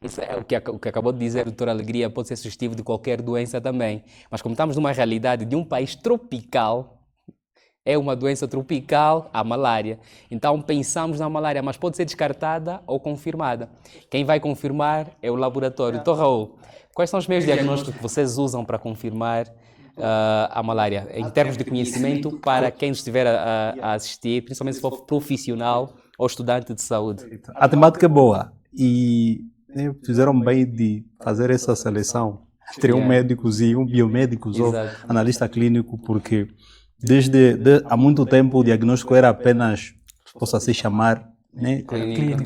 [SPEAKER 1] Isso é o que acabou de dizer a doutora Alegria, pode ser sugestivo de qualquer doença também. Mas como estamos numa realidade de um país tropical, é uma doença tropical, a malária. Então pensamos na malária, mas pode ser descartada ou confirmada. Quem vai confirmar é o laboratório. Doutor Raul, quais são os meios diagnósticos que vocês usam para confirmar a malária, em termos de conhecimento, para quem estiver a assistir, principalmente se for profissional ou estudante de saúde?
[SPEAKER 3] A temática é boa e fizeram bem de fazer essa seleção entre médicos e biomédicos ou analista clínico, porque desde há muito tempo o diagnóstico era apenas, possa se chamar, né,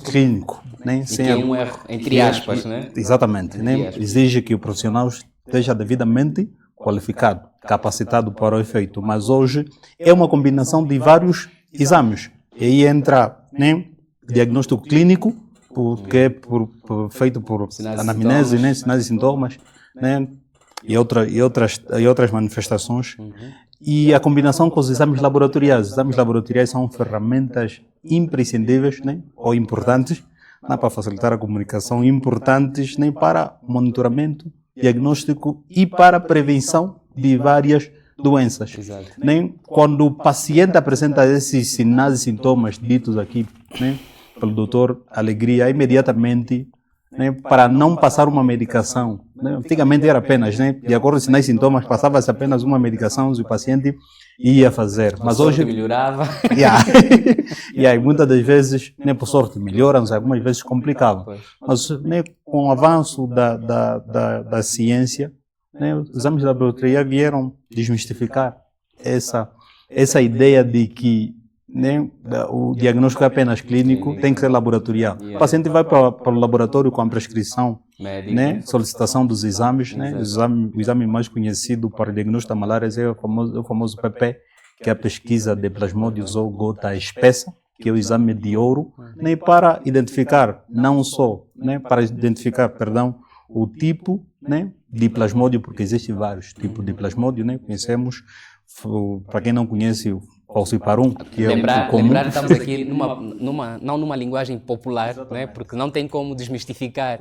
[SPEAKER 3] clínico, né,
[SPEAKER 1] sem um erro, entre aspas, né?
[SPEAKER 3] Exatamente, né? Exige que o profissional esteja devidamente qualificado, capacitado para o efeito, mas hoje é uma combinação de vários exames. E aí entra, né, diagnóstico clínico, porque é feito por anamnese, né, sinais e sintomas, né, e outras manifestações. E a combinação com os exames laboratoriais. Os exames laboratoriais são ferramentas imprescindíveis, né, ou importantes, não para facilitar a comunicação, importantes, né, para monitoramento, diagnóstico e para prevenção de várias doenças.
[SPEAKER 1] Exato.
[SPEAKER 3] Nem quando o paciente apresenta esses sinais e sintomas ditos aqui, né, pelo doutor Alegria, imediatamente, né, para não passar uma medicação. Né, antigamente era apenas, né, de acordo com sinais e sintomas, passava-se apenas uma medicação e o paciente ia fazer. Mas hoje
[SPEAKER 1] melhorava.
[SPEAKER 3] E aí, muitas das vezes, né, por sorte, melhoram, algumas vezes complicavam. Mas né, com o avanço da ciência, né, os exames de laboratório vieram desmistificar essa ideia de que né, o diagnóstico é apenas clínico, tem que ser laboratorial. O paciente vai para o laboratório com a prescrição, né, solicitação dos exames, né, o exame mais conhecido para o diagnóstico da malária é o famoso PP, que é a pesquisa de plasmódio ou gota espessa, que é o exame de ouro, né, para identificar não só, né, para identificar, perdão, o tipo, né, de plasmódio, porque existem vários tipos de plasmódio, né, conhecemos, para quem não conhece, o falciparum, que é o comum.
[SPEAKER 1] Lembrar que estamos aqui não numa linguagem popular, né, porque não tem como desmistificar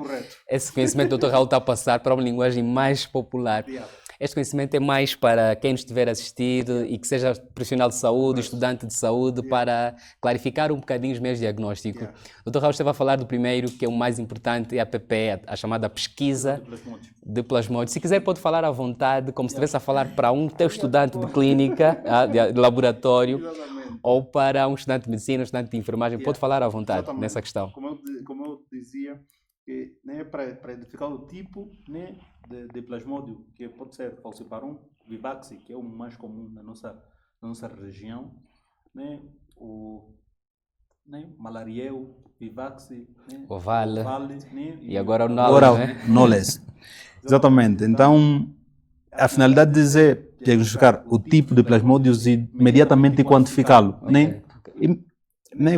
[SPEAKER 1] esse conhecimento que o Dr. Raul está a passar para uma linguagem mais popular. Este conhecimento é mais para quem nos estiver a assistir e que seja profissional de saúde, estudante de saúde, para clarificar um bocadinho os meios diagnósticos. O Dr. Raul esteve a falar do primeiro, que é o mais importante, é a PPE, a chamada pesquisa de plasmódio. Se quiser pode falar à vontade, como se estivesse a falar para um teu estudante de clínica, de laboratório, ou para um estudante de medicina, um estudante de enfermagem, pode falar à vontade nessa questão.
[SPEAKER 3] Como eu dizia, que, né, para identificar o tipo, né, de plasmódio, que pode ser falciparum, vivax, que é o mais comum na nossa região, né, malarieu, vivax, né,
[SPEAKER 1] ovale,
[SPEAKER 3] né,
[SPEAKER 1] e agora o
[SPEAKER 3] Knowles. Exatamente. Então, a finalidade de dizer, diagnosticar o tipo de plasmódios e imediatamente quantificá-lo. Né?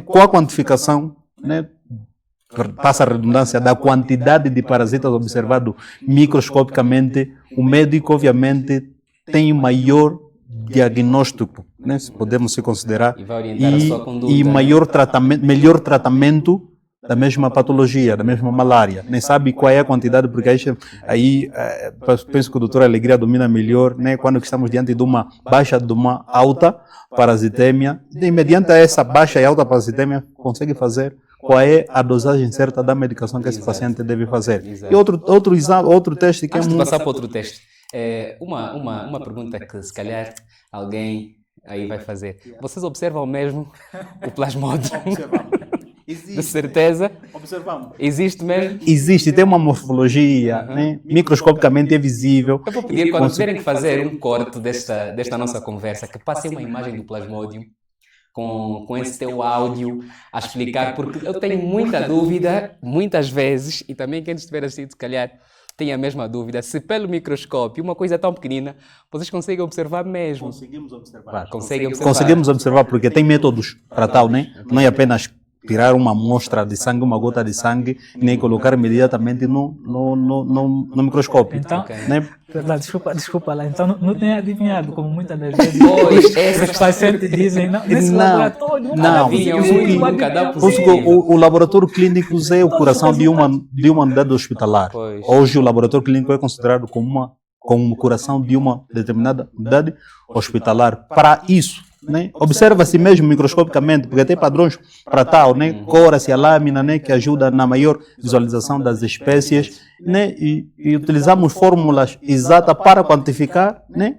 [SPEAKER 3] Com a quantificação, né, passa a redundância da quantidade de parasitas observado microscopicamente, o médico, obviamente, tem maior diagnóstico, né, se podemos se considerar, e maior tratamento, melhor tratamento da mesma patologia, da mesma malária. Nem sabe qual é a quantidade, porque aí penso que o doutor Alegria domina melhor, né, quando estamos diante de uma baixa, de uma alta parasitemia, e mediante essa baixa e alta parasitemia, consegue fazer qual é a dosagem certa da medicação que esse paciente deve fazer. E outro teste que
[SPEAKER 1] antes de passar para outro teste, uma pergunta que se calhar alguém aí vai fazer. Vocês observam mesmo o plasmódio?
[SPEAKER 3] Existe.
[SPEAKER 1] De certeza?
[SPEAKER 3] Observamos.
[SPEAKER 1] Existe mesmo?
[SPEAKER 3] Existe, tem uma morfologia, né? Microscopicamente é visível.
[SPEAKER 1] Eu vou pedir, quando tiverem que fazer um corte desta nossa conversa, que passem uma imagem do plasmódio com esse teu áudio a explicar, porque eu tenho muita dúvida, muitas vezes, e também quem estiver assistindo, se calhar, tem a mesma dúvida, se pelo microscópio, uma coisa tão pequenina, vocês conseguem observar mesmo.
[SPEAKER 3] Conseguimos observar.
[SPEAKER 1] Conseguimos
[SPEAKER 3] observar, porque tem métodos para tal, né? Não é apenas tirar uma amostra de sangue, uma gota de sangue, nem colocar imediatamente no microscópio.
[SPEAKER 2] Então,
[SPEAKER 3] né?
[SPEAKER 2] Desculpa lá, então não tem adivinhado, como muitas das vezes
[SPEAKER 1] esses
[SPEAKER 2] pacientes dizem, nesse laboratório
[SPEAKER 3] o laboratório clínico é o coração de uma unidade hospitalar.
[SPEAKER 1] Pois.
[SPEAKER 3] Hoje o laboratório clínico é considerado como o coração de uma determinada unidade hospitalar. Para isso, né, observa-se mesmo microscopicamente, porque tem padrões para tal, né, cora-se a lâmina, né, que ajuda na maior visualização das espécies, né, e utilizamos fórmulas exatas para quantificar, né,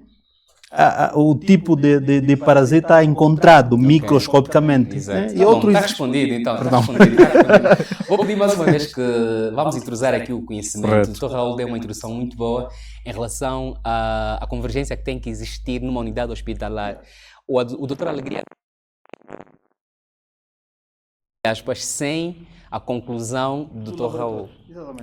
[SPEAKER 3] o tipo de parasita encontrado microscopicamente. Né,
[SPEAKER 1] e outros... Está respondido, então. Está respondido. Vou pedir mais uma vez que vamos intrusar aqui o conhecimento. O Dr. Raul deu uma introdução muito boa em relação à convergência que tem que existir numa unidade hospitalar. O Dr. Alegria, aspas, sem a conclusão do Dr. Raul.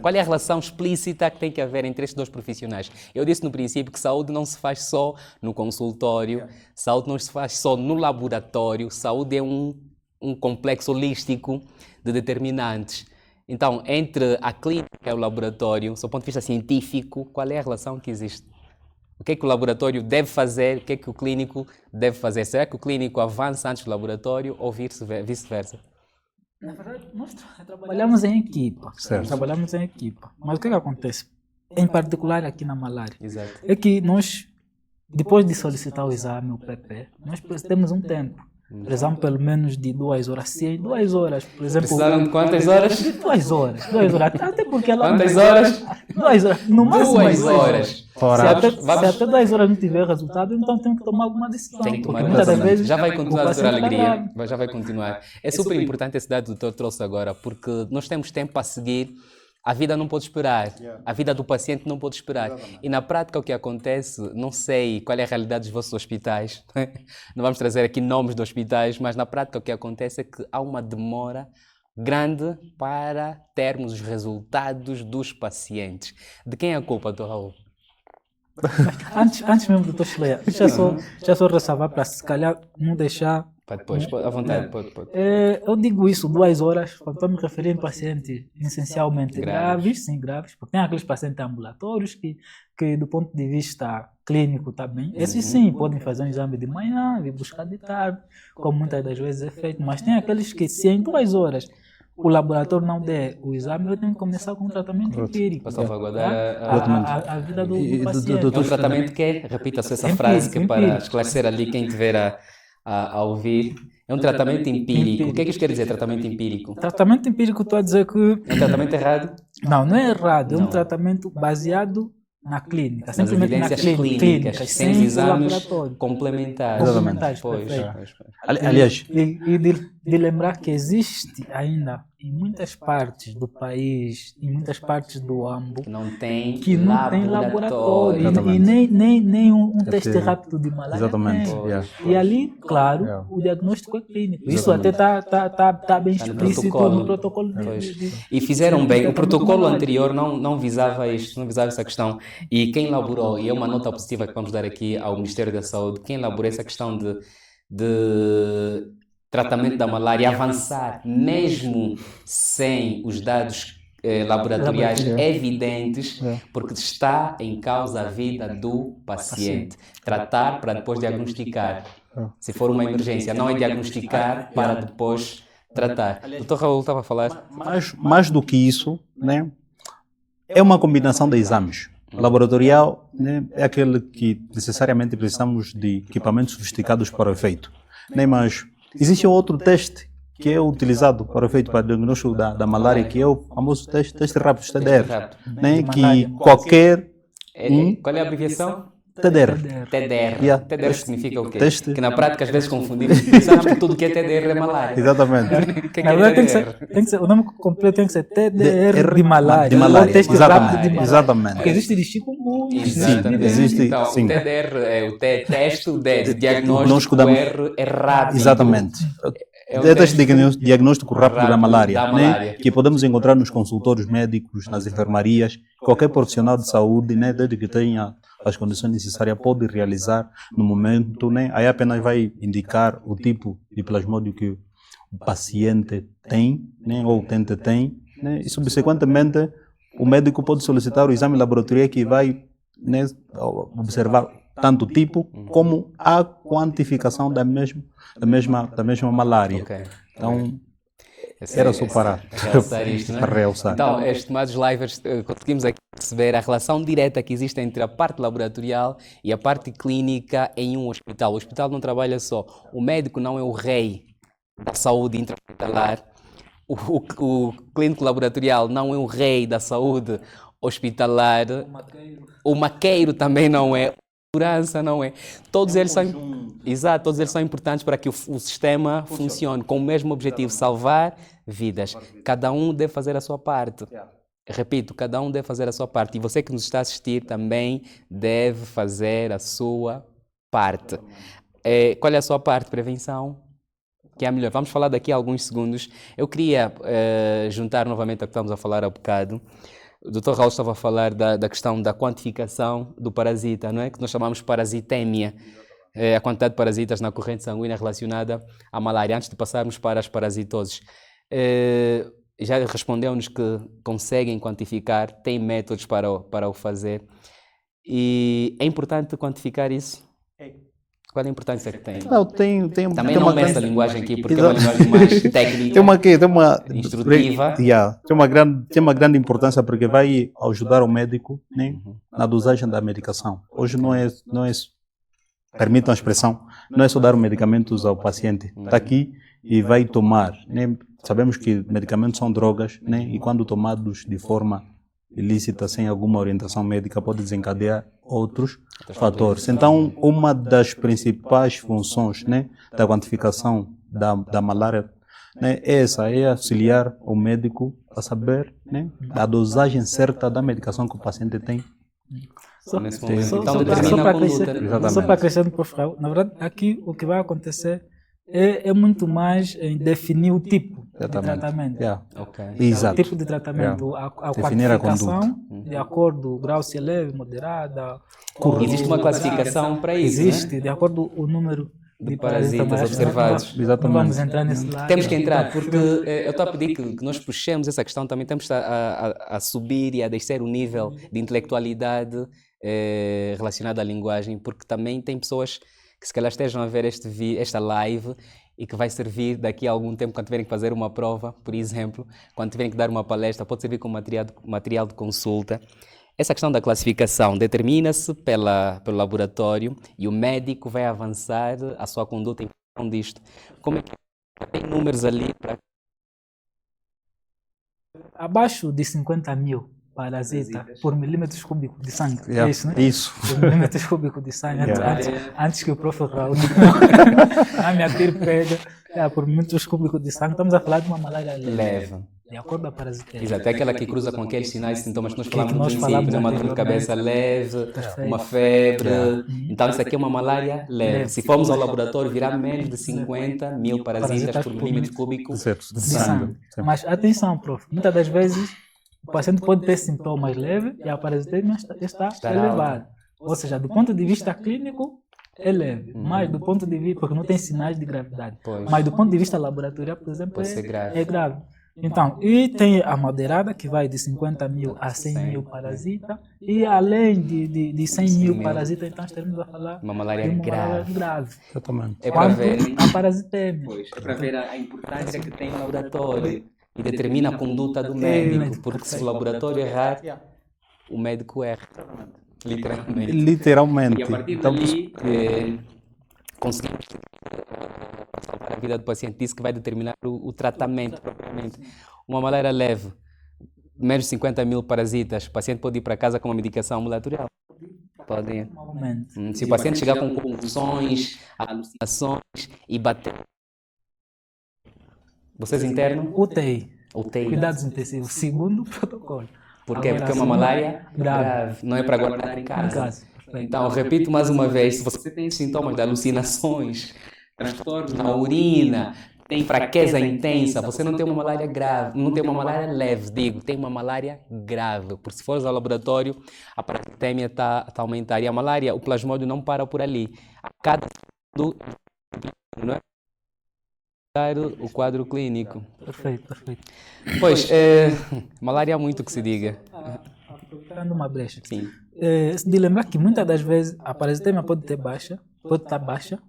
[SPEAKER 1] Qual é a relação explícita que tem que haver entre estes dois profissionais? Eu disse no princípio que saúde não se faz só no consultório, saúde não se faz só no laboratório, saúde é um complexo holístico de determinantes. Então, entre a clínica e o laboratório, do ponto de vista científico, qual é a relação que existe? O que é que o laboratório deve fazer? O que é que o clínico deve fazer? Será que o clínico avança antes do laboratório ou vice-versa?
[SPEAKER 2] Na verdade, nós trabalhamos em equipa. Trabalhamos em equipa. Mas o que é que acontece? Em particular aqui na malária.
[SPEAKER 1] Exato.
[SPEAKER 2] É que nós depois de solicitar o exame, o PP, nós temos um tempo. Precisamos pelo menos de 2 horas. Se em 2 horas, por exemplo...
[SPEAKER 1] Precisaram de quantas horas?
[SPEAKER 2] De 2 horas. 2 horas. Até porque ela...
[SPEAKER 1] Quantas horas?
[SPEAKER 2] 2 horas. No máximo
[SPEAKER 1] 2 horas.
[SPEAKER 2] Se até 2 horas não tiver resultado, então tem que tomar alguma decisão.
[SPEAKER 1] Tem que tomar
[SPEAKER 2] Porque muitas das vezes
[SPEAKER 1] Já vai continuar,
[SPEAKER 2] o
[SPEAKER 1] doutora
[SPEAKER 2] paciente está
[SPEAKER 1] Alegria.
[SPEAKER 2] grave.
[SPEAKER 1] Já vai continuar. É super importante esse dado que o doutor trouxe agora, porque nós temos tempo para seguir. A vida não pode esperar. A vida do paciente não pode esperar. E na prática o que acontece, não sei qual é a realidade dos vossos hospitais. Não vamos trazer aqui nomes de hospitais, mas na prática o que acontece é que há uma demora grande para termos os resultados dos pacientes. De quem é a culpa, doutor Raul?
[SPEAKER 2] Antes mesmo do Dr. Schleia, já só ressalvar para se calhar não deixar...
[SPEAKER 1] Para depois, à vontade. Pode.
[SPEAKER 2] Eu digo isso 2 horas, quando estou me referindo a pacientes essencialmente graves, sim, graves, porque tem aqueles pacientes ambulatórios que do ponto de vista clínico está bem. Esses sim, podem fazer um exame de manhã, vir buscar de tarde, como muitas das vezes é feito, mas tem aqueles que se em 2 horas o laboratório não der o exame, eu tenho que começar com um tratamento empírico.
[SPEAKER 1] Para salvaguardar
[SPEAKER 2] a vida do paciente.
[SPEAKER 1] Um tratamento que é, repita-se essa frase, que é para esclarecer ali quem estiver a ouvir. É um tratamento empírico. O que é que isto quer dizer, tratamento empírico?
[SPEAKER 2] Tratamento empírico, estou a dizer que...
[SPEAKER 1] É um tratamento errado?
[SPEAKER 2] Não é errado. É um tratamento baseado na clínica. Simplesmente na clínica,
[SPEAKER 1] sem exames complementares.
[SPEAKER 2] Complementares,
[SPEAKER 1] Pois.
[SPEAKER 3] Aliás,
[SPEAKER 2] E de lembrar que existe ainda em muitas partes do país, em muitas partes do AMBO,
[SPEAKER 1] que não tem
[SPEAKER 2] laboratório e nem um teste rápido de malária.
[SPEAKER 3] Exatamente.
[SPEAKER 2] E ali, claro, o diagnóstico é clínico. Isso até está bem explícito no protocolo.
[SPEAKER 1] E fizeram bem. O protocolo anterior não visava isto, não visava essa questão. E quem elaborou, e é uma nota positiva que vamos dar aqui ao Ministério da Saúde, quem elaborou essa questão de tratamento da malária avançar, mesmo sem os dados laboratoriais evidentes, porque está em causa a vida do paciente. Tratar para depois diagnosticar. Se for uma emergência, não é diagnosticar para depois tratar. O Dr. Raul estava a falar.
[SPEAKER 3] Mais do que isso, né, é uma combinação de exames. O laboratorial, né, é aquele que necessariamente precisamos de equipamentos sofisticados para o efeito. Né, mas existe outro teste que é utilizado para o efeito para o diagnóstico da malária, que é o famoso teste rápido, TDR, né, que qualquer...
[SPEAKER 1] Qual é a abreviação?
[SPEAKER 3] TDR.
[SPEAKER 1] TDR. TDR significa o quê? Que na prática às vezes confundimos. Pensamos que tudo que é TDR é malária.
[SPEAKER 3] Exatamente.
[SPEAKER 2] Na verdade tem que ser, o nome completo tem que ser TDR de malária.
[SPEAKER 3] De malária.
[SPEAKER 2] Teste rápido de malária.
[SPEAKER 3] Exatamente.
[SPEAKER 2] Porque existe chikungunya.
[SPEAKER 3] Existe.
[SPEAKER 1] Então,
[SPEAKER 3] Sim.
[SPEAKER 1] o TDR é o teste, o D de diagnóstico, o R é rápido.
[SPEAKER 3] Exatamente. É teste de diagnóstico rápido da malária, né? Que podemos encontrar nos consultórios médicos, nas enfermarias, qualquer profissional de saúde, né? Desde que tenha as condições necessárias, pode realizar no momento, né? Aí apenas vai indicar o tipo de plasmódio que o paciente tem, né? Ou o utente tem, né? E subsequentemente o médico pode solicitar o exame laboratorial que vai, né, observar tanto o tipo como a quantificação da mesma malária.
[SPEAKER 1] Okay.
[SPEAKER 3] Então, era só para
[SPEAKER 1] realçar isto, não é?
[SPEAKER 3] Para realçar.
[SPEAKER 1] Então, estimados livers, conseguimos aqui perceber a relação direta que existe entre a parte laboratorial e a parte clínica em um hospital. O hospital não trabalha só. O médico não é o rei da saúde intra-hospitalar. O clínico laboratorial não é o rei da saúde hospitalar. O maqueiro também não é. Segurança não é. Todos eles são importantes para que o sistema funcione com o mesmo objetivo, salvar vidas. Cada um deve fazer a sua parte. Repito, cada um deve fazer a sua parte. E você que nos está a assistir também deve fazer a sua parte. Qual é a sua parte? Prevenção, que é a melhor. Vamos falar daqui a alguns segundos. Eu queria juntar novamente ao que estamos a falar há bocado. O Dr. Raul estava a falar da questão da quantificação do parasita, não é? Que nós chamamos de parasitemia. A quantidade de parasitas na corrente sanguínea relacionada à malária. Antes de passarmos para as parasitoses, já respondeu-nos que conseguem quantificar, têm métodos para o fazer. E é importante quantificar isso? Qual é a importância que tem?
[SPEAKER 3] Não,
[SPEAKER 1] também não meço a linguagem aqui, porque é uma linguagem mais técnica, instrutiva.
[SPEAKER 3] Tem uma grande importância porque vai ajudar o médico, né, na dosagem da medicação. Hoje não é permitam a expressão, não é só dar medicamentos ao paciente. Está aqui e vai tomar, né? Sabemos que medicamentos são drogas, né? E quando tomados de forma ilícita, sem alguma orientação médica, pode desencadear outros fatores. Então, uma das principais funções, né, da quantificação da malária, né, é essa, é auxiliar o médico a saber, né, a dosagem certa da medicação que o paciente tem.
[SPEAKER 1] Nesse momento.
[SPEAKER 2] Só
[SPEAKER 1] Então determina a
[SPEAKER 2] para
[SPEAKER 1] conduta.
[SPEAKER 2] acrescer no Prof. Raul, na verdade, aqui o que vai acontecer é muito mais em definir o tipo de tratamento.
[SPEAKER 3] Yeah.
[SPEAKER 1] Ok.
[SPEAKER 3] Exato.
[SPEAKER 2] O tipo de tratamento, a
[SPEAKER 3] Definir a
[SPEAKER 2] quantificação, de acordo com o grau se é leve, moderada.
[SPEAKER 1] Existe uma classificação para isso,
[SPEAKER 2] Existe,
[SPEAKER 1] né?
[SPEAKER 2] de acordo com o número de
[SPEAKER 1] parasitas
[SPEAKER 2] mas
[SPEAKER 1] observados.
[SPEAKER 2] Não vamos entrar nesse lado.
[SPEAKER 1] Temos que entrar, porque eu estou a pedir que nós puxemos essa questão também, temos a subir e a descer o nível de intelectualidade relacionada à linguagem, porque também tem pessoas que se calhar estejam a ver esta live e que vai servir daqui a algum tempo quando tiverem que fazer uma prova, por exemplo, quando tiverem que dar uma palestra, pode servir como material de consulta. Essa questão da classificação determina-se pelo laboratório e o médico vai avançar a sua conduta em função disto. Como é que tem números ali para...
[SPEAKER 2] Abaixo de 50 mil parasitas por milímetros cúbicos de sangue.
[SPEAKER 3] Yeah.
[SPEAKER 2] É isso, né?
[SPEAKER 3] Isso.
[SPEAKER 2] Por milímetros cúbicos de sangue. Antes que o Prof. Raul a minha tia pega por milímetros cúbicos de sangue, estamos a falar de uma malária leve. De acordo com a parasitose.
[SPEAKER 1] Exato, é aquela que cruza com aqueles sinais e sintomas que nós falamos no
[SPEAKER 2] nós
[SPEAKER 1] princípio,
[SPEAKER 2] falamos
[SPEAKER 1] né? Uma dor de cabeça leve, uma febre. Então isso aqui é uma malária leve. Se formos ao laboratório, virá menos de 50 mil parasitas por milímetro cúbico de
[SPEAKER 2] De
[SPEAKER 1] sangue.
[SPEAKER 2] sangue. Mas atenção, prof. Muitas das vezes o paciente pode ter sintomas leves e a parasitemia está elevada. Ou seja, do ponto de vista clínico, é leve. Mas do ponto de vista, porque não tem sinais de gravidade.
[SPEAKER 1] Pois.
[SPEAKER 2] Mas do ponto de vista laboratorial, por exemplo,
[SPEAKER 1] Pode ser grave.
[SPEAKER 2] é grave. Então, e tem a moderada, que vai de 50 mil a 100 mil parasitas, e além de 100 mil parasitas, então estaremos a falar
[SPEAKER 1] Uma malária
[SPEAKER 2] de uma
[SPEAKER 1] grave.
[SPEAKER 2] malária grave.
[SPEAKER 3] Exatamente.
[SPEAKER 1] É para
[SPEAKER 2] Quanto
[SPEAKER 1] ver,
[SPEAKER 2] a parasitemia.
[SPEAKER 1] é para ver a importância que tem o laboratório e determina a conduta do médico, porque se o laboratório errar, o médico erra, literalmente.
[SPEAKER 3] Literalmente.
[SPEAKER 1] E a partir
[SPEAKER 3] Estamos-
[SPEAKER 1] dali, conseguimos salvar a vida do paciente. Isso que vai determinar o tratamento propriamente. Uma malária leve, menos de 50 mil parasitas, o paciente pode ir para casa com uma medicação ambulatorial. Pode ir.
[SPEAKER 2] Normalmente.
[SPEAKER 1] Se o paciente chegar com convulsões, alucinações e bater... Vocês internam?
[SPEAKER 2] UTI.
[SPEAKER 1] UTI.
[SPEAKER 2] Cuidados intensivos. Segundo protocolo.
[SPEAKER 1] Por quê?
[SPEAKER 2] Agora,
[SPEAKER 1] Porque é uma
[SPEAKER 2] segundo,
[SPEAKER 1] malária
[SPEAKER 2] grave.
[SPEAKER 1] grave. Não é para guardar em
[SPEAKER 2] Em
[SPEAKER 1] casa.
[SPEAKER 2] casa.
[SPEAKER 1] Então, eu repito mais uma vez, se você tem sintomas de alucinações, transtornos na urina, tem fraqueza intensa, você não tem uma malária grave, não tem uma malária leve, digo, tem uma malária grave. Porque se fores ao laboratório, a parasitemia está a aumentar. E a malária, o plasmódio não para por ali. A cada não é? O quadro clínico.
[SPEAKER 2] Perfeito, perfeito.
[SPEAKER 1] Pois, malária há muito que se diga.
[SPEAKER 2] Aproveitando uma brecha.
[SPEAKER 1] Sim.
[SPEAKER 2] De lembrar que muitas das vezes a parasitemia pode estar baixa,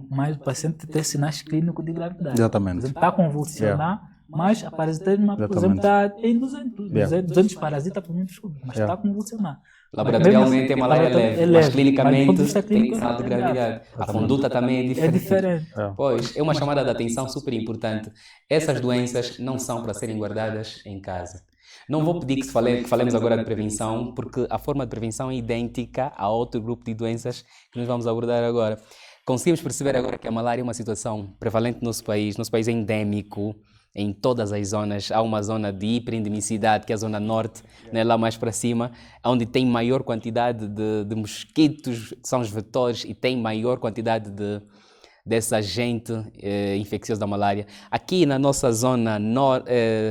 [SPEAKER 2] mas o paciente tem sinais clínicos de gravidade.
[SPEAKER 3] Exatamente.
[SPEAKER 2] Por exemplo, está a convulsionar, mas a parasitemia, por exemplo, está em 200 parasitas por minuto cúbico, mas está a convulsionar.
[SPEAKER 1] Laboratorialmente é malária leve, mas clinicamente tem
[SPEAKER 2] clínico,
[SPEAKER 1] sinal de gravidade. A conduta também é
[SPEAKER 2] é
[SPEAKER 1] diferente.
[SPEAKER 2] diferente.
[SPEAKER 1] Pois, é uma chamada de atenção super importante. Essas doenças não são para serem guardadas em casa. Não vou pedir que falemos agora de prevenção, porque a forma de prevenção é idêntica a outro grupo de doenças que nós vamos abordar agora. Conseguimos perceber agora que a malária é uma situação prevalente no nosso país é endêmico em todas as zonas. Há uma zona de hiperendemicidade, que é a zona norte, né, lá mais para cima, onde tem maior quantidade de mosquitos, que são os vetores, e tem maior quantidade desse agente infeccioso da malária. Aqui na nossa zona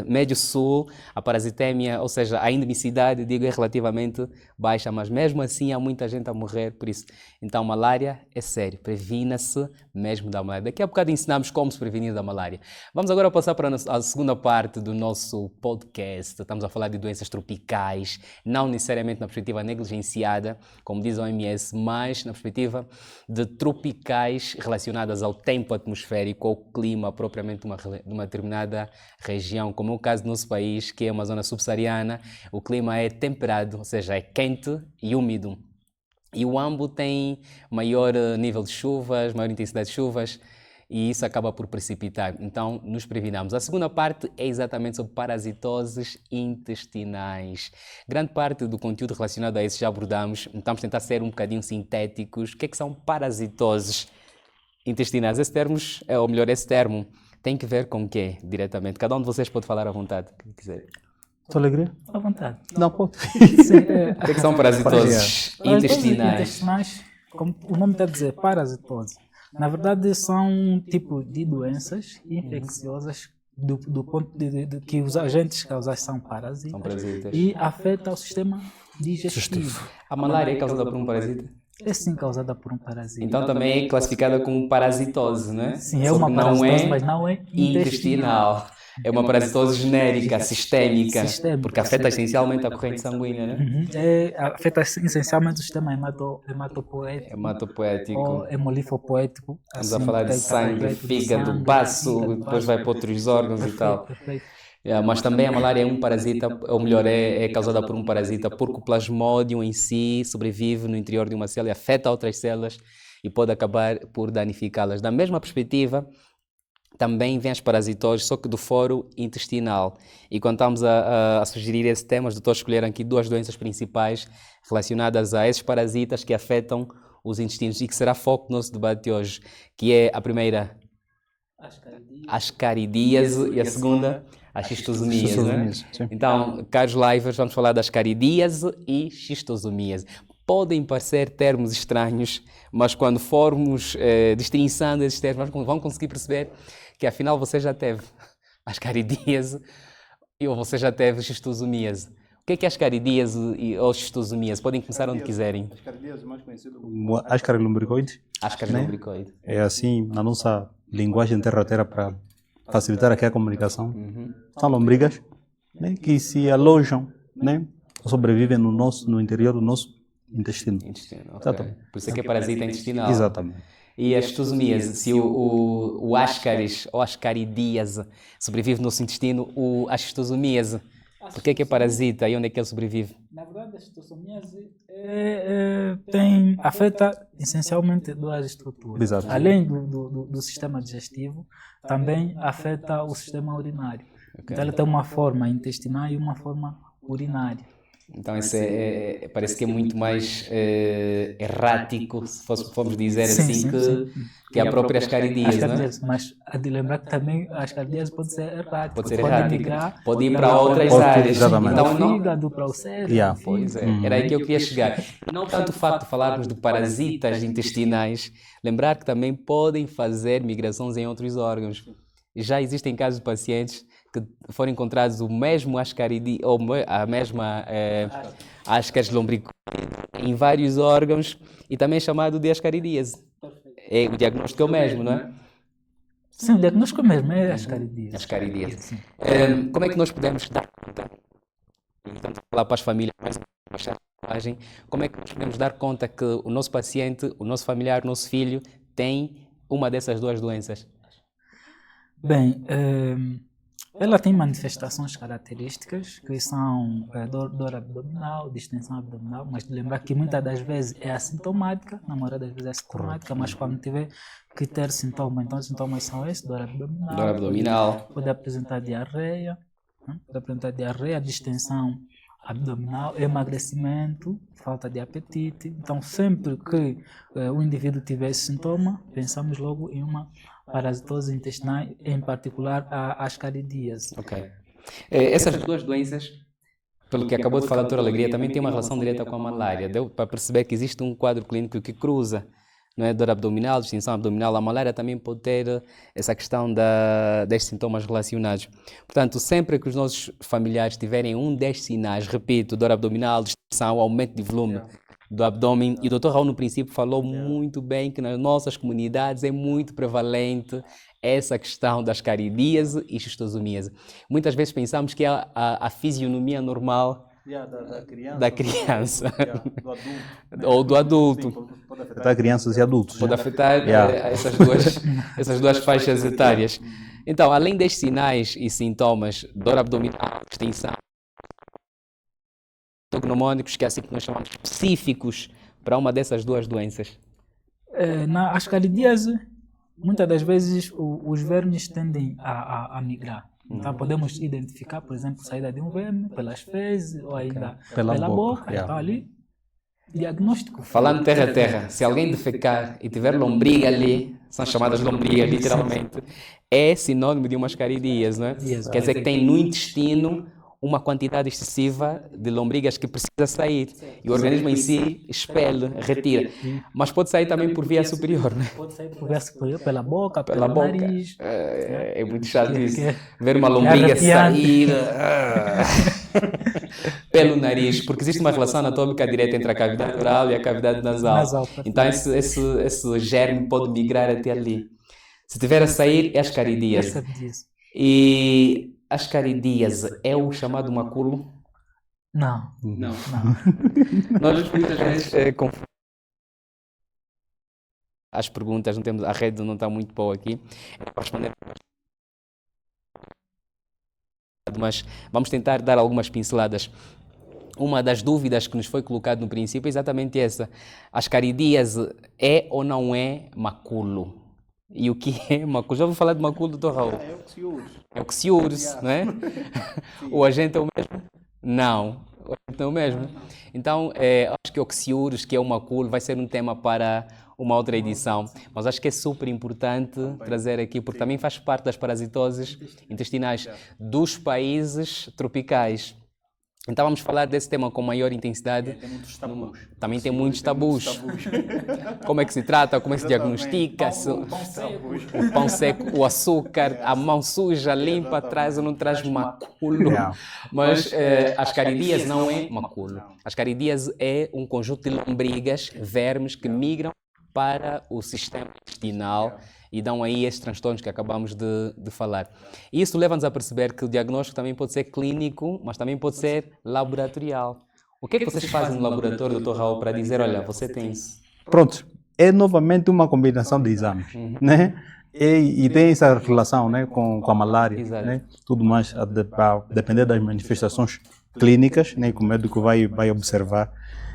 [SPEAKER 1] médio-sul, a parasitemia, ou seja, a endemicidade, digo, é relativamente baixa, mas mesmo assim há muita gente a morrer por isso. Então, malária é sério, previna-se mesmo da malária. Daqui a bocado ensinamos como se prevenir da malária. Vamos agora passar para a segunda parte do nosso podcast. Estamos a falar de doenças tropicais, não necessariamente na perspectiva negligenciada, como diz a OMS, mas na perspectiva de tropicais relacionadas ao tempo atmosférico, ao clima propriamente de uma determinada região, como é o caso do nosso país, que é uma zona subsaariana. O clima é temperado, ou seja, é quente e úmido. E o Ambo tem maior nível de chuvas, maior intensidade de chuvas, e isso acaba por precipitar. Então, nos previnamos. A segunda parte é exatamente sobre parasitoses intestinais. Grande parte do conteúdo relacionado a isso já abordamos, então vamos tentar ser um bocadinho sintéticos. O que é que são parasitoses intestinais? Esse termo tem que ver com o quê, diretamente? Cada um de vocês pode falar à vontade, o que quiser.
[SPEAKER 3] Tua alegria?
[SPEAKER 2] À vontade.
[SPEAKER 3] Não, pode.
[SPEAKER 2] Sim,
[SPEAKER 1] O que é que são parasitoses intestinais?
[SPEAKER 2] Intestinais, como o nome está a dizer, parasitose. Na verdade, são um tipo de doenças infecciosas do ponto de que os agentes causados são parasitas, e afeta o sistema digestivo.
[SPEAKER 1] A malária é causada por um parasita?
[SPEAKER 2] É sim causada por um parasita.
[SPEAKER 1] Então também é classificada como parasitose, não é?
[SPEAKER 2] Sim, é uma parasitose, mas não é
[SPEAKER 1] intestinal. É uma parasitose genérica, sistémica, porque afeta essencialmente a corrente sanguínea, né?
[SPEAKER 2] Afeta essencialmente o sistema hematopoético.
[SPEAKER 1] Hematopoético.
[SPEAKER 2] Ou hemolifopoético.
[SPEAKER 1] Estamos a falar de sangue, fígado, baço, depois vai para outros órgãos e tal.
[SPEAKER 2] Perfeito.
[SPEAKER 1] Mas também a malária é um parasita, ou melhor, é causada por um parasita, porque o plasmódio em si sobrevive no interior de uma célula e afeta outras células e pode acabar por danificá-las. Da mesma perspectiva, também vem as parasitoses, só que do foro intestinal. E quando estamos a sugerir esse tema, os doutores escolheram aqui duas doenças principais relacionadas a esses parasitas que afetam os intestinos e que será foco do nosso debate de hoje, que é a primeira, ascaridíase, e a segunda, a xistosomíase. Né? Então, caros livers, vamos falar da ascaridíase e xistosomíase. Podem parecer termos estranhos, mas quando formos destrinçando esses termos, vão conseguir perceber que afinal você já teve ascaridíase ou você já teve xistosomíase. O que é ascaridíase ou xistosomíase? Podem começar onde quiserem.
[SPEAKER 3] Ascaridíase, mais conhecido como ascaris lumbricoide.
[SPEAKER 1] Ascaris lumbricoide.
[SPEAKER 3] É assim, na nossa linguagem terra-terra, para facilitar aqui a comunicação. São lombrigas, né, que se alojam, né, sobrevivem no interior do nosso intestino.
[SPEAKER 1] Okay. Por isso é que é parasita intestinal.
[SPEAKER 3] Exatamente.
[SPEAKER 1] E a xistosomíase, se o ascaris ou ascaridíase sobrevive no nosso intestino, a xistosomíase, por que é parasita e onde é que ele sobrevive?
[SPEAKER 2] Na verdade, a xistosomíase afeta essencialmente duas estruturas.
[SPEAKER 3] Exato.
[SPEAKER 2] Além do sistema digestivo, também afeta o sistema urinário. Okay. Então, ela tem uma forma intestinal e uma forma urinária.
[SPEAKER 1] Então, isso parece que é muito mais errático, se formos dizer assim, que a própria ascaridíase, não é?
[SPEAKER 2] Mas há de lembrar que também a ascaridíase pode ser errática.
[SPEAKER 1] Pode ser errática, pode ir para outras áreas.
[SPEAKER 3] Exatamente.
[SPEAKER 2] Então, para o fígado, para o cérebro.
[SPEAKER 3] Yeah.
[SPEAKER 1] Pois é, era aí que eu queria chegar. Não tanto o facto de falarmos de parasitas intestinais, lembrar que também podem fazer migrações em outros órgãos. Já existem casos de pacientes que foram encontrados o mesmo ascaridíase, ou a mesma ascaris lumbricoide em vários órgãos e também é chamado de ascaridíase. O diagnóstico é o mesmo, não é?
[SPEAKER 2] Sim, o diagnóstico é o mesmo, é ascaridíase.
[SPEAKER 1] Ascaridíase. Como é que nós podemos dar conta, então, lá para as famílias, como é que nós podemos dar conta que o nosso paciente, o nosso familiar, o nosso filho tem uma dessas duas doenças?
[SPEAKER 2] Bem, ela tem manifestações características que são dor abdominal, distensão abdominal, mas lembrar que muitas das vezes é assintomática, na maioria das vezes é assintomática, mas quando tiver que ter sintomas, então os sintomas são esses, dor abdominal. Pode apresentar diarreia, distensão abdominal, emagrecimento, falta de apetite. Então, sempre que o indivíduo tiver esse sintoma, pensamos logo em uma parasitose intestinal, em particular a ascaridíase.
[SPEAKER 1] Ok. Essas duas doenças, pelo que acabou de falar a doutora Alegria, também tem uma relação direta com a malária. Deu para perceber que existe um quadro clínico que cruza, não é? Dor abdominal, distensão abdominal. A malária também pode ter essa questão destes sintomas relacionados. Portanto, sempre que os nossos familiares tiverem um destes sinais, repito, dor abdominal, distensão, aumento de volume do abdômen, e o Dr. Raul no princípio falou muito bem que nas nossas comunidades é muito prevalente essa questão da ascaridíase e xistosomíase. Muitas vezes pensamos que é a fisionomia normal da criança.
[SPEAKER 3] Do adulto.
[SPEAKER 1] Ou do adulto.
[SPEAKER 3] Sim, pode afetar crianças e adultos.
[SPEAKER 1] Pode afetar essas duas faixas etárias. Então, além destes sinais e sintomas, dor abdominal, distensão, pneumónicos, que é assim que nós chamamos, específicos para uma dessas duas doenças?
[SPEAKER 2] Na ascaridíase, muitas das vezes os vermes tendem a migrar. Então podemos identificar, por exemplo, saída de um verme pelas fezes ou ainda pela boca. Então ali, diagnóstico.
[SPEAKER 1] Falando terra a terra, se alguém defecar e tiver lombriga ali, são chamadas lombrigas literalmente, é sinônimo de uma ascaridíase, não é? Quer dizer que tem no intestino uma quantidade excessiva de lombrigas que precisa sair. E o organismo em si expele, retira. Mas pode sair também por via superior, né?
[SPEAKER 2] Pode sair por via superior, pela boca,
[SPEAKER 1] Pela
[SPEAKER 2] pelo
[SPEAKER 1] boca.
[SPEAKER 2] nariz.
[SPEAKER 1] É muito chato isso. Ver uma lombriga
[SPEAKER 2] arrepiante.
[SPEAKER 1] sair pelo nariz, porque existe uma relação anatômica direta entre a cavidade oral e a cavidade nasal. Então esse germe pode migrar até ali. Se tiver a sair, é ascaridíase. E a ascaridíase é o chamado maculo?
[SPEAKER 2] Não.
[SPEAKER 1] Nós muitas vezes as perguntas, não temos, a rede não está muito boa aqui. Para responder, mas vamos tentar dar algumas pinceladas. Uma das dúvidas que nos foi colocada no princípio é exatamente essa. A ascaridíase é ou não é maculo? E o que é maculo? Já ouviu falar de maculo, doutor Raul?
[SPEAKER 4] É oxiúris.
[SPEAKER 1] É oxiúris, não é? O agente é o mesmo? Não, o agente é o mesmo. Então, acho que oxiúris, que é o maculo, vai ser um tema para uma outra edição. Mas acho que é super importante trazer aqui, porque também faz parte das parasitoses intestinais dos países tropicais. Então vamos falar desse tema com maior intensidade.
[SPEAKER 4] Tem muitos tabus.
[SPEAKER 1] Também tem muitos tabus. Como é que se trata, como é que se diagnostica, o pão seco, o açúcar, a mão suja, limpa, traz ou não traz maculo. Mas a ascaridíase não é maculo. A ascaridíase é um conjunto de lombrigas, vermes que migram para o sistema intestinal e dão aí esses transtornos que acabamos de falar. E isso leva-nos a perceber que o diagnóstico também pode ser clínico, mas também pode ser laboratorial. O que é que vocês fazem no laboratório, Dr. Raul, para dizer, olha, você tem isso?
[SPEAKER 3] Pronto, é novamente uma combinação de exames, né? E tem essa relação, né, com a malária, né? Tudo mais a depender das manifestações clínicas, né, que o médico vai observar.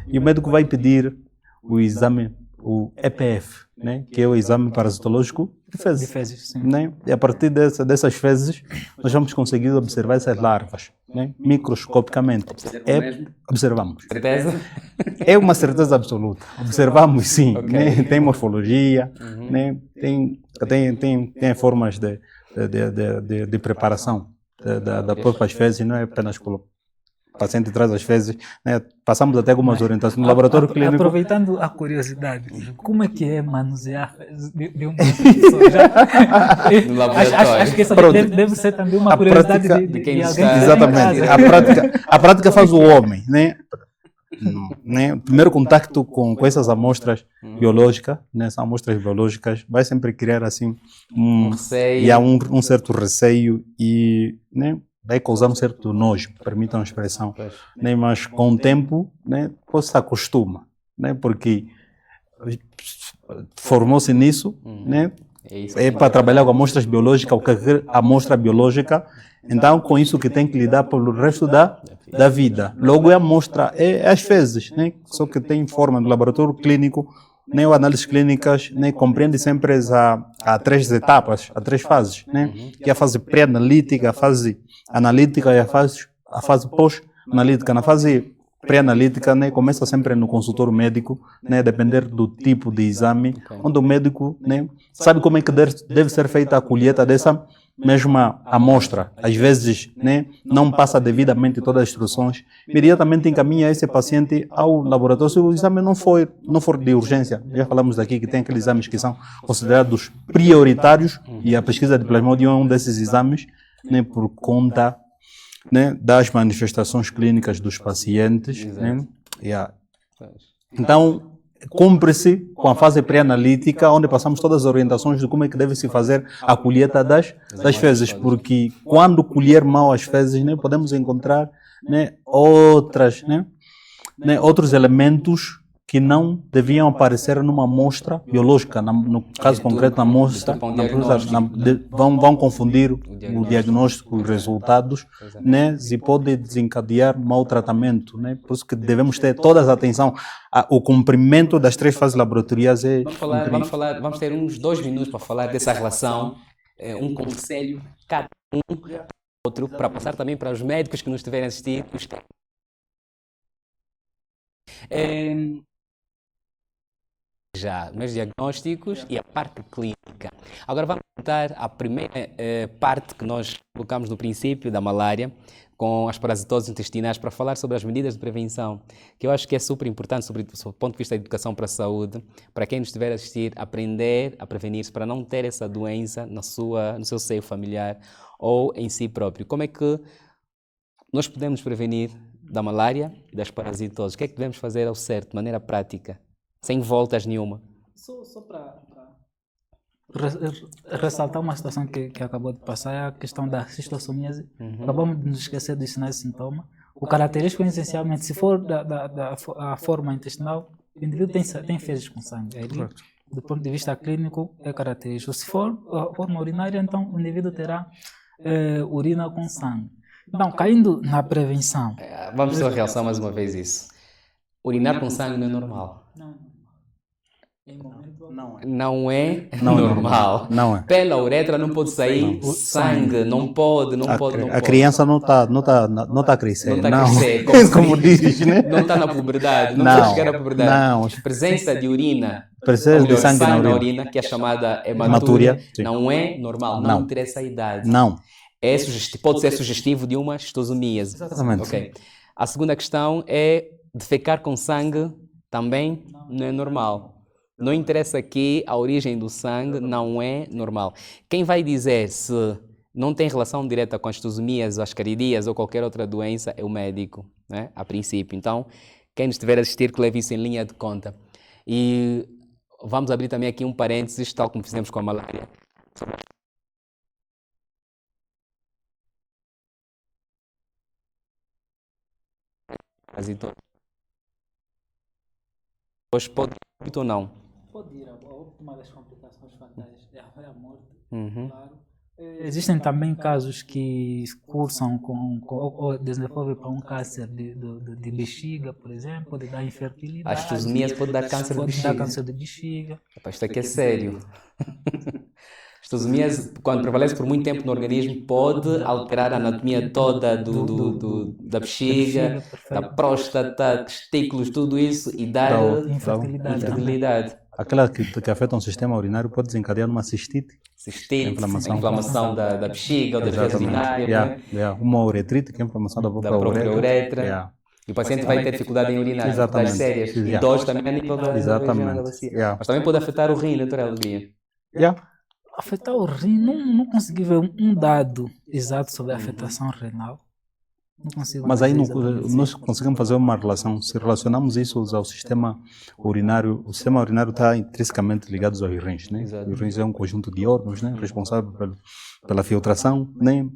[SPEAKER 3] E o médico vai pedir o exame, o EPF, né, que é o exame parasitológico de fezes, né? E a partir dessas fezes, nós vamos conseguir observar essas larvas, né, microscopicamente. Observamos.
[SPEAKER 1] Certeza?
[SPEAKER 3] É uma certeza absoluta. Observamos, sim. Né? Tem morfologia, né? Tem formas de preparação da própria fezes, não é apenas colocar. O paciente traz as fezes, né? Passamos até algumas orientações no laboratório clínico.
[SPEAKER 2] Aproveitando a curiosidade, como é que é manusear de uma pessoa?
[SPEAKER 1] No laboratório.
[SPEAKER 2] Acho que essa deve ser também uma curiosidade de quem está.
[SPEAKER 3] Exatamente. A prática faz o homem, né? O primeiro contato com essas amostras biológicas, né? Essas amostras biológicas, vai sempre criar assim um certo receio e, né? Vai causar um certo nojo, permitam a expressão, né? Mas com o tempo, né, se acostuma, né? Porque formou-se nisso, né? É para trabalhar com amostras biológicas, qualquer amostra biológica, então com isso que tem que lidar pelo resto da vida. Logo é a amostra, é as fezes, né? Só que tem forma no laboratório clínico, né? Ou análises clínicas, né? Compreende sempre a três etapas, a três fases, né? Que é a fase pré-analítica, a fase analítica e a fase pós-analítica. Na fase pré-analítica, né, começa sempre no consultório médico, né, depender do tipo de exame, onde o médico, né, sabe como é que deve ser feita a colheita dessa mesma amostra. Às vezes, né, não passa devidamente todas as instruções, imediatamente encaminha esse paciente ao laboratório se o exame não for de urgência. Já falamos aqui que tem aqueles exames que são considerados prioritários e a pesquisa de plasmodium é um desses exames, né, por conta, né, das manifestações clínicas dos pacientes. Né? Então, cumpre-se com a fase pré-analítica, onde passamos todas as orientações de como é que deve se fazer a colheita das fezes, porque quando colher mal as fezes, né, podemos encontrar, né, outros elementos que não deviam aparecer numa amostra biológica, no caso concreto na amostra, vão confundir o diagnóstico, os resultados, né, e pode desencadear mau tratamento, né, por isso que devemos ter toda a atenção. O cumprimento das 3 fases laboratoriais é...
[SPEAKER 1] Vamos ter uns 2 minutos para falar dessa relação, um conselho, cada um, outro, para passar também para os médicos que nos estiverem a assistir, já meus diagnósticos e a parte clínica. Agora vamos tentar a primeira parte que nós colocamos no princípio da malária, com as parasitoses intestinais, para falar sobre as medidas de prevenção, que eu acho que é super importante, do ponto de vista da educação para a saúde, para quem nos estiver a assistir, aprender a prevenir-se, para não ter essa doença no seu seio familiar ou em si próprio. Como é que nós podemos prevenir da malária e das parasitoses? O que é que devemos fazer ao certo, de maneira prática? Sem voltas nenhuma.
[SPEAKER 2] Só para ressaltar uma situação que acabou de passar, é a questão da cistossomíase. Acabamos de nos esquecer dos sinais e sintomas. O característico é essencialmente, se for a forma intestinal, o indivíduo tem fezes com sangue. Aí, do ponto de vista clínico, é característico. Se for a forma urinária, então o indivíduo terá urina com sangue. Então, caindo na prevenção...
[SPEAKER 1] Vamos só realçar mais uma vez isso. Urinar com sangue não é normal. Não é normal.
[SPEAKER 3] Não é.
[SPEAKER 1] Pela uretra não pode sair sangue, não pode.
[SPEAKER 3] A criança não está a crescer.
[SPEAKER 1] Não está a crescer,
[SPEAKER 3] como diz, né?
[SPEAKER 1] Não está na puberdade, não pode chegar à puberdade.
[SPEAKER 3] Não.
[SPEAKER 1] Presença de urina,
[SPEAKER 3] presença de sangue
[SPEAKER 1] na urina, que é chamada hematúria, não é normal, não ter essa idade.
[SPEAKER 3] Não.
[SPEAKER 1] Pode ser sugestivo de uma xistosomíase.
[SPEAKER 3] Exatamente.
[SPEAKER 1] Okay. A segunda questão é defecar com sangue, também não é normal. Não interessa aqui a origem do sangue, não é normal. Quem vai dizer se não tem relação direta com as xistosomíase, ascaridias ou qualquer outra doença é o médico, né? A princípio. Então, quem nos estiver a assistir, que leve isso em linha de conta. E vamos abrir também aqui um parênteses, tal como fizemos com a malária. Hoje pode ir ou não?
[SPEAKER 2] Pode ir. Uma das complicações fatais é a morte, claro. Existem também casos que cursam ou desenvolvem para um câncer de bexiga, por exemplo, pode dar infertilidade.
[SPEAKER 1] As xistosomíase pode dar câncer de bexiga.
[SPEAKER 2] Pode dar câncer de bexiga.
[SPEAKER 1] Isto aqui é sério. Xistosomíase, quando prevalece por muito tempo no organismo, pode alterar a anatomia toda da bexiga, da próstata, testículos, tudo isso, e dar infertilidade.
[SPEAKER 3] Aquela que afeta um sistema urinário pode desencadear uma cistite.
[SPEAKER 1] Inflamação da bexiga ou da via urinária.
[SPEAKER 3] Uma uretrite, que é a inflamação da própria uretra.
[SPEAKER 1] E o paciente vai ter dificuldade em urinar, dificuldades sérias. E dores também a nível da região da bacia. Mas também pode afetar o rim, doutora Alegria.
[SPEAKER 2] Afetar o rim, não consegui ver um dado exato sobre a afetação renal. Não consigo.
[SPEAKER 3] Mas aí nós conseguimos fazer uma relação. Se relacionamos isso ao sistema urinário, o sistema urinário está intrinsecamente ligado aos rins, né? Os rins é um conjunto de órgãos, né, responsável pela filtração, né,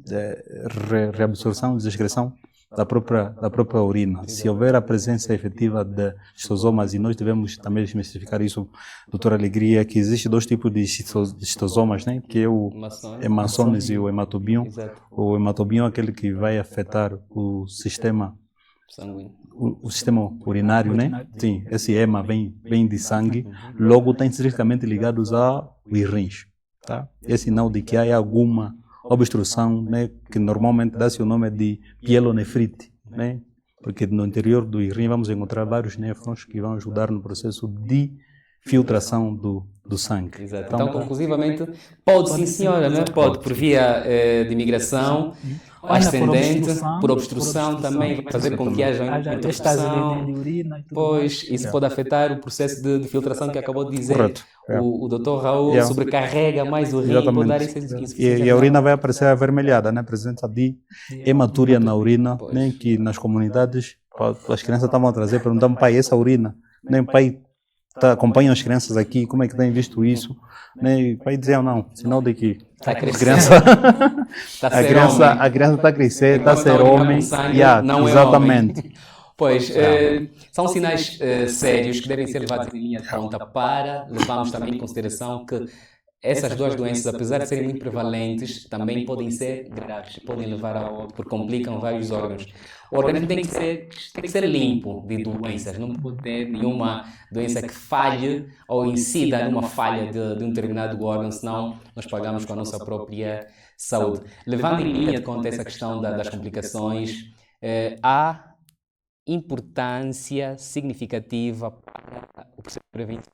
[SPEAKER 3] reabsorção e excreção da própria urina. Se houver a presença efetiva de xistosomas, e nós devemos também especificar isso, doutora Alegria, que existem 2 tipos de xistosomas, né? Que é o hemaçones e o hematobion. O hematobion é aquele que vai afetar o sistema sanguíneo, o sistema urinário, né? Sim, esse hema vem de sangue, logo está intrinsecamente ligados aos rins, tá? É sinal de que há alguma obstrução, né, que normalmente dá-se o nome de pielonefrite, né, porque no interior do rim vamos encontrar vários néfrons que vão ajudar no processo de filtração do sangue.
[SPEAKER 1] Exato. Então, conclusivamente, pode sim senhora, né? Pode por via de migração, ascendente, por obstrução também, vai fazer com que haja interrupção. Pois, isso pode afetar o processo de filtração que acabou de dizer.
[SPEAKER 3] Correto.
[SPEAKER 1] O Dr. Raul sobrecarrega mais o rim e pode dar insuficiência.
[SPEAKER 3] E a urina vai aparecer avermelhada, né? Presença de hematúria na urina, né? Que nas comunidades as crianças estavam a trazer, perguntando, pai, essa urina, né? Pai, acompanham as crianças aqui, como é que têm visto isso, né? E o pai dizia, não, sinal de que
[SPEAKER 1] a criança
[SPEAKER 3] está a criança está a crescer, está a ser homem,
[SPEAKER 1] não
[SPEAKER 3] exatamente.
[SPEAKER 1] É homem. Pois, são sinais sérios que devem ser levados em linha de conta para levarmos também em consideração que essas duas doenças, apesar de serem muito prevalentes, também podem ser graves, podem levar a óbito, porque complicam vários órgãos. O organismo tem que ser limpo de doenças, não pode ter nenhuma doença que falhe ou incida numa falha de um determinado órgão, senão nós pagamos com a nossa própria saúde. Levando em linha de conta essa questão das complicações, há importância significativa para o processo preventivo.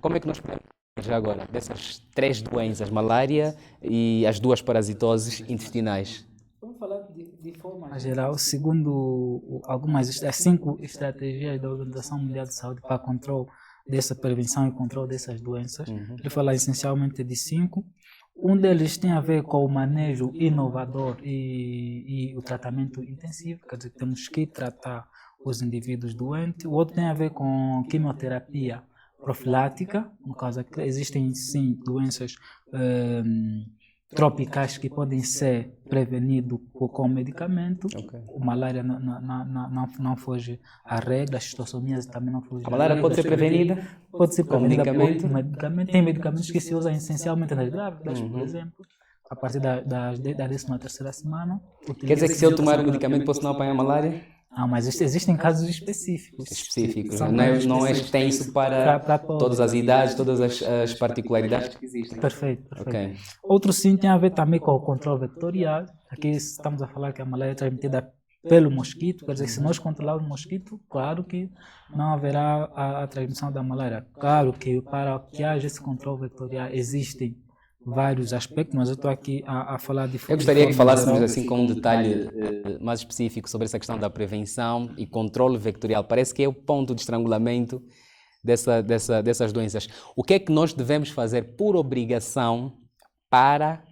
[SPEAKER 1] Como é que nós podemos já agora, dessas 3 doenças, malária e as 2 parasitoses intestinais?
[SPEAKER 2] Vamos falar de forma geral, segundo as 5 estratégias da Organização Mundial de Saúde para controle dessa prevenção e controle dessas doenças. Ele fala essencialmente de 5. Um deles tem a ver com o manejo inovador e o tratamento intensivo, quer dizer, temos que tratar os indivíduos doentes. O outro tem a ver com quimioterapia profilática, no caso que existem sim doenças tropicais que podem ser prevenidas com medicamento. O malária não foge à regra, a xistosomia também não foge à regra.
[SPEAKER 1] A malária pode ser prevenida?
[SPEAKER 2] Pode ser prevenida
[SPEAKER 1] com medicamento?
[SPEAKER 2] Tem medicamentos que se usam essencialmente nas grávidas, por exemplo, a partir da 13ª semana.
[SPEAKER 1] Quer dizer que se eu tomar o medicamento posso não apanhar malária?
[SPEAKER 2] Mas existem casos específicos.
[SPEAKER 1] Não é extenso para todas as idades, todas as particularidades que existem.
[SPEAKER 2] Perfeito. Okay. Outro sim tem a ver também com o controle vetorial. Aqui estamos a falar que a malária é transmitida pelo mosquito, quer dizer, se nós controlarmos o mosquito, claro que não haverá a transmissão da malária. Claro que para que haja esse controle vetorial existem vários aspectos, mas eu estou aqui a falar de forma.
[SPEAKER 1] Eu gostaria que falássemos assim com um detalhe mais específico sobre essa questão da prevenção e controle vectorial. Parece que é o ponto de estrangulamento dessas doenças. O que é que nós devemos fazer por obrigação para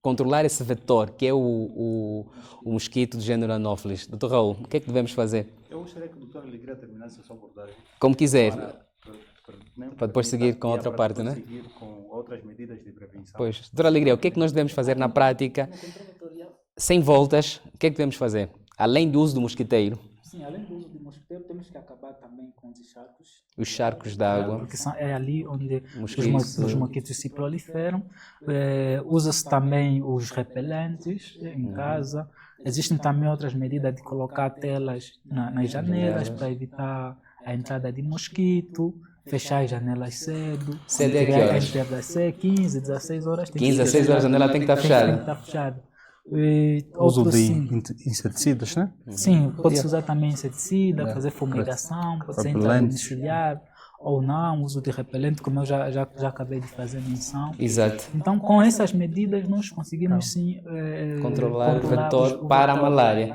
[SPEAKER 1] controlar esse vetor, que é o mosquito do género Anopheles? Dr. Raul, o que é que devemos fazer?
[SPEAKER 4] Eu gostaria que o Dr. Alegria terminasse a sua abordagem.
[SPEAKER 1] Como quiser. Para depois seguir com outra parte, né?
[SPEAKER 4] Seguir com outras medidas de prevenção.
[SPEAKER 1] Pois, doutora Alegria, o que é que nós devemos fazer na prática? Sem voltas, o que é que devemos fazer? Além do uso do mosquiteiro.
[SPEAKER 2] Sim, além do uso do mosquiteiro, temos que acabar também com os charcos.
[SPEAKER 1] Os charcos d'água.
[SPEAKER 2] Porque é ali onde os mosquitos se proliferam. Usa-se também os repelentes em casa. Existem também outras medidas de colocar telas nas janelas para evitar a entrada de mosquito. Fechar as janelas cedo.
[SPEAKER 1] Cedo é que horas?
[SPEAKER 2] Deve ser 15, 16 horas.
[SPEAKER 1] 15 a 16 horas a janela tem que estar fechada.
[SPEAKER 2] Tem que estar fechada.
[SPEAKER 3] Uso de inseticidas, né?
[SPEAKER 2] Sim, pode-se usar também inseticida, fazer fumigação, pode ser domiciliar ou não, uso de repelente, como eu já acabei de fazer menção.
[SPEAKER 1] Exato.
[SPEAKER 2] Então, com essas medidas, nós conseguimos sim
[SPEAKER 1] controlar o vetor para a malária.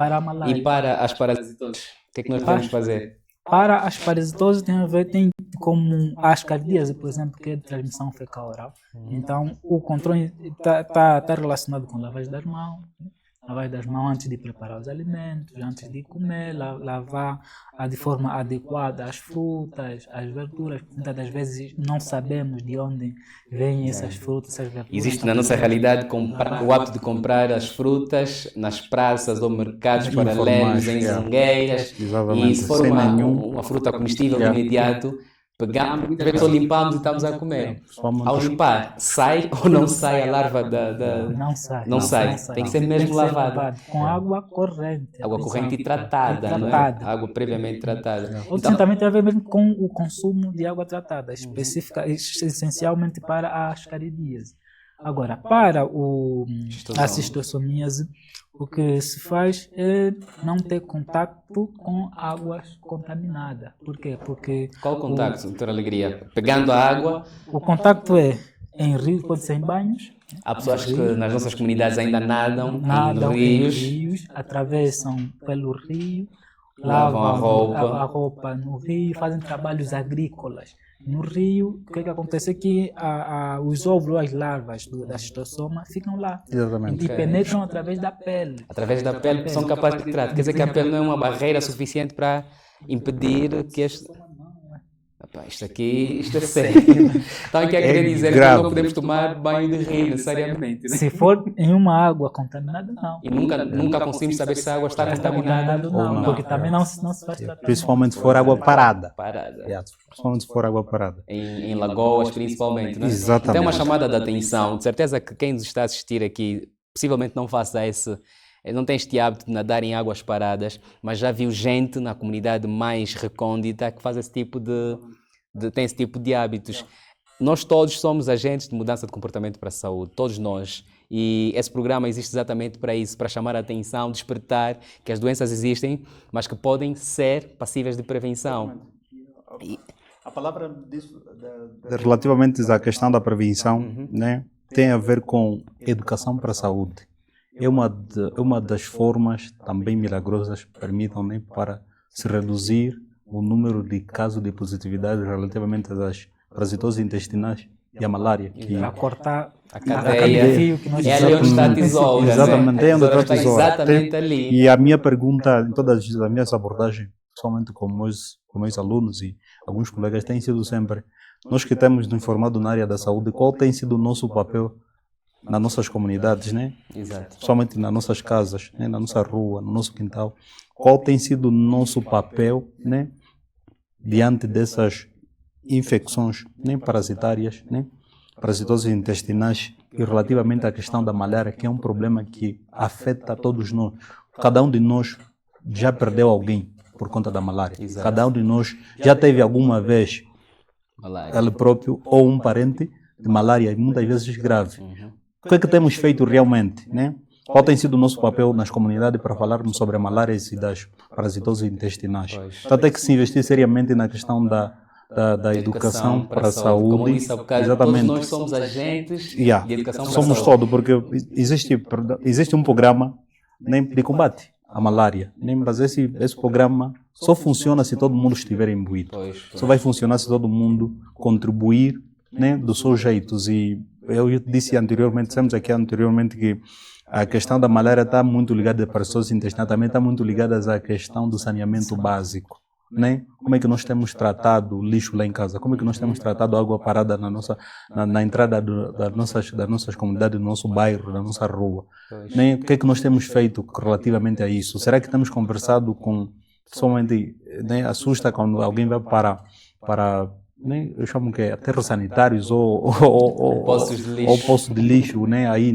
[SPEAKER 1] E para as parasitoses, o que é que nós devemos fazer?
[SPEAKER 2] Para as parasitoses tem como as cardíase, por exemplo, que é de transmissão fecal-oral. Então, o controle está relacionado com lavagem das mãos. Lavagem das mãos antes de preparar os alimentos, antes de comer, lavar de forma adequada as frutas, as verduras. Muitas das vezes não sabemos de onde vêm essas frutas, essas verduras.
[SPEAKER 1] Existe na nossa realidade o hábito de comprar as frutas nas praças ou mercados paralelos, em zangueiras. E se for uma fruta comestível de imediato, pegamos, muitas vezes estou limpando e estamos a comer. Ao limpar, sai ou não sai a larva da... Não sai. Tem que ser mesmo lavado.
[SPEAKER 2] Com água corrente.
[SPEAKER 1] Água corrente e tratada, não é? Água previamente tratada.
[SPEAKER 2] Outro também tem a ver mesmo com o consumo de água tratada, essencialmente para as caridíase. Agora, para a cistosomíase, o que se faz é não ter contato com águas contaminadas. Por quê? Porque...
[SPEAKER 1] Qual o contacto, doutora Alegria? Pegando a água...
[SPEAKER 2] O contacto é em rios, pode ser em banhos.
[SPEAKER 1] Há pessoas que nas nossas comunidades ainda nadam em rios.
[SPEAKER 2] Atravessam pelo rio,
[SPEAKER 1] lavam
[SPEAKER 2] a roupa no rio, fazem trabalhos agrícolas. No rio, o que acontece é que os óvulos, as larvas da cistosoma ficam lá.
[SPEAKER 3] Exatamente.
[SPEAKER 2] E penetram através da pele.
[SPEAKER 1] Através da pele são capazes de tratar. Quer dizer que a pele não é uma barreira suficiente para impedir que Pá, isto é sério. Então, quer querer dizer que
[SPEAKER 3] grave.
[SPEAKER 1] não podemos tomar banho de rio necessariamente, né?
[SPEAKER 2] Se for em uma água contaminada, não.
[SPEAKER 1] E nunca conseguimos saber se a água está contaminada
[SPEAKER 2] Não,
[SPEAKER 3] ou não.
[SPEAKER 2] porque também não se faz tratamento.
[SPEAKER 3] Principalmente se for água parada.
[SPEAKER 1] parada.
[SPEAKER 3] Yeah, principalmente se for água parada.
[SPEAKER 1] Em lagoas, principalmente, né?
[SPEAKER 3] Exatamente.
[SPEAKER 1] Então é uma chamada de atenção. De certeza que quem nos está a assistir aqui possivelmente não faça não tem este hábito de nadar em águas paradas, mas já viu gente na comunidade mais recôndita que faz tem esse tipo de hábitos. Nós todos somos agentes de mudança de comportamento para a saúde, todos nós. E esse programa existe exatamente para isso, para chamar a atenção, despertar que as doenças existem, mas que podem ser passíveis de prevenção.
[SPEAKER 4] A palavra disso,
[SPEAKER 3] Relativamente à questão da prevenção, né, tem a ver com educação para a saúde. É uma das formas também milagrosas que permitam, né, para se reduzir o número de casos de positividade relativamente às parasitoses intestinais e à malária.
[SPEAKER 2] Para cortar
[SPEAKER 1] A cadeia
[SPEAKER 2] fio que nós
[SPEAKER 1] é ali onde está a tesoura. né?
[SPEAKER 3] Exatamente, é onde está a tesoura.
[SPEAKER 1] Exatamente ali.
[SPEAKER 3] E a minha pergunta em todas as minhas abordagens, principalmente com meus alunos e alguns colegas, tem sido sempre: nós que temos nos informado na área da saúde, qual tem sido o nosso papel nas nossas comunidades, né?
[SPEAKER 1] Exato.
[SPEAKER 3] Principalmente nas nossas casas, né? Na nossa rua, no nosso quintal? Qual tem sido o nosso papel, né, diante dessas infecções, né, parasitárias, né, parasitoses intestinais, e relativamente à questão da malária, que é um problema que afeta a todos nós. Cada um de nós já perdeu alguém por conta da malária.
[SPEAKER 1] Exato.
[SPEAKER 3] Cada um de nós já teve alguma vez
[SPEAKER 1] Malária.
[SPEAKER 3] ele próprio ou um parente de malária, e muitas vezes grave. O que é que temos feito realmente, né? Qual tem sido o nosso papel nas comunidades para falarmos sobre a malária e das parasitoses intestinais?
[SPEAKER 1] Pois.
[SPEAKER 3] Então tem que se investir seriamente na questão da educação para a saúde.
[SPEAKER 1] Como eu disse há bocado,
[SPEAKER 3] Exatamente.
[SPEAKER 1] todos nós somos agentes
[SPEAKER 3] Yeah.
[SPEAKER 1] de educação para a
[SPEAKER 3] Somos
[SPEAKER 1] saúde.
[SPEAKER 3] todos, porque existe um programa, né, de combate à malária, né, mas esse programa só funciona se todo mundo estiver imbuído.
[SPEAKER 1] Pois.
[SPEAKER 3] Só vai funcionar se todo mundo contribuir, né, dos seus jeitos. E eu disse anteriormente, dissemos aqui anteriormente, que a questão da malária está muito ligada para as pessoas intestinais, também está muito ligada à questão do saneamento básico, né? Como é que nós temos tratado o lixo lá em casa? Como é que nós temos tratado a água parada na entrada das nossas comunidades, do nosso bairro, da nossa rua? Né? O que é que nós temos feito relativamente a isso? Será que temos conversado com, somente, né, assusta quando alguém vai para né, eu chamo que é aterros sanitários ou poços de lixo, né, aí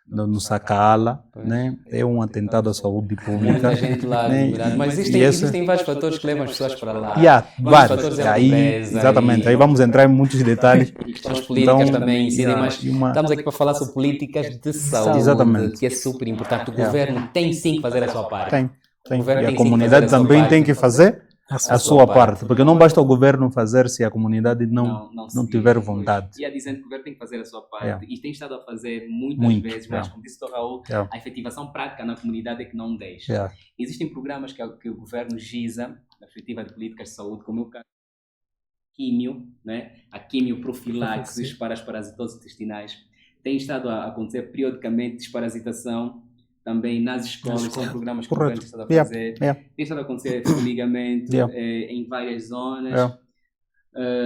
[SPEAKER 3] no Sacala, né? É um atentado à saúde pública.
[SPEAKER 1] Muita gente lá,
[SPEAKER 3] né?
[SPEAKER 1] mas existem vários fatores que levam as pessoas para lá.
[SPEAKER 3] Vários.
[SPEAKER 1] fatores é
[SPEAKER 3] Aí,
[SPEAKER 1] pobreza,
[SPEAKER 3] exatamente, aí vamos entrar em muitos detalhes.
[SPEAKER 1] E questões políticas
[SPEAKER 3] Então,
[SPEAKER 1] também incidem, mas
[SPEAKER 3] uma-
[SPEAKER 1] estamos aqui para falar sobre políticas de saúde,
[SPEAKER 3] Exatamente.
[SPEAKER 1] que é super importante. O governo tem sim que fazer a sua parte.
[SPEAKER 3] Tem.
[SPEAKER 1] O governo
[SPEAKER 3] E
[SPEAKER 1] tem
[SPEAKER 3] a
[SPEAKER 1] sim que
[SPEAKER 3] comunidade
[SPEAKER 1] fazer a sua
[SPEAKER 3] também
[SPEAKER 1] parte.
[SPEAKER 3] tem que fazer a sua parte, porque não basta o governo fazer se a comunidade não
[SPEAKER 1] seguir,
[SPEAKER 3] tiver
[SPEAKER 1] pois.
[SPEAKER 3] vontade.
[SPEAKER 1] E a dizendo que o governo tem que fazer a sua parte.
[SPEAKER 3] É.
[SPEAKER 1] E tem estado a fazer muitas
[SPEAKER 3] Muito,
[SPEAKER 1] vezes, mas
[SPEAKER 3] é.
[SPEAKER 1] como disse o Dr. Raul,
[SPEAKER 3] É.
[SPEAKER 1] a efetivação prática na comunidade é que não deixa.
[SPEAKER 3] É.
[SPEAKER 1] Existem programas que o governo gisa, na perspectiva de políticas de saúde, como é o caso da químio, né? A quimioprofilaxis para as parasitoses intestinais. Tem estado a acontecer periodicamente desparasitação também nas escolas, são programas que o governo tem estado a fazer. Tem estado a acontecer desligamento em várias zonas.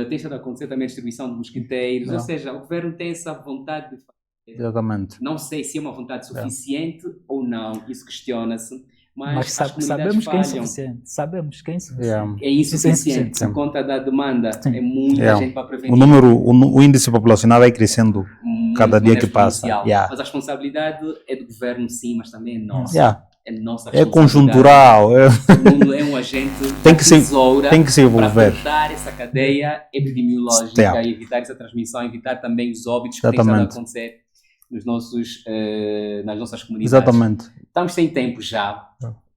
[SPEAKER 1] Tem estado a acontecer também a distribuição de mosquiteiros. Ou seja, o governo tem essa vontade de fazer.
[SPEAKER 3] Exatamente.
[SPEAKER 1] Não sei se é uma vontade suficiente ou não, isso questiona-se. Mas as comunidades
[SPEAKER 2] sabemos que é
[SPEAKER 1] falham.
[SPEAKER 2] insuficiente. Sabemos que é insuficiente.
[SPEAKER 1] É insuficiente por conta da demanda. É muita gente para prevenir.
[SPEAKER 3] O índice populacional vai crescendo cada dia que passa.
[SPEAKER 1] Mas a responsabilidade é do governo, sim, mas também é nossa. É nossa
[SPEAKER 3] É
[SPEAKER 1] responsabilidade.
[SPEAKER 3] conjuntural.
[SPEAKER 1] O mundo é um agente
[SPEAKER 3] Tem que
[SPEAKER 1] da
[SPEAKER 3] se-
[SPEAKER 1] tesoura
[SPEAKER 3] tem que se envolver.
[SPEAKER 1] para cortar essa cadeia epidemiológica e evitar essa transmissão, evitar também os óbitos que têm estado a acontecer nas nossas comunidades.
[SPEAKER 3] Exatamente.
[SPEAKER 1] Estamos sem tempo já.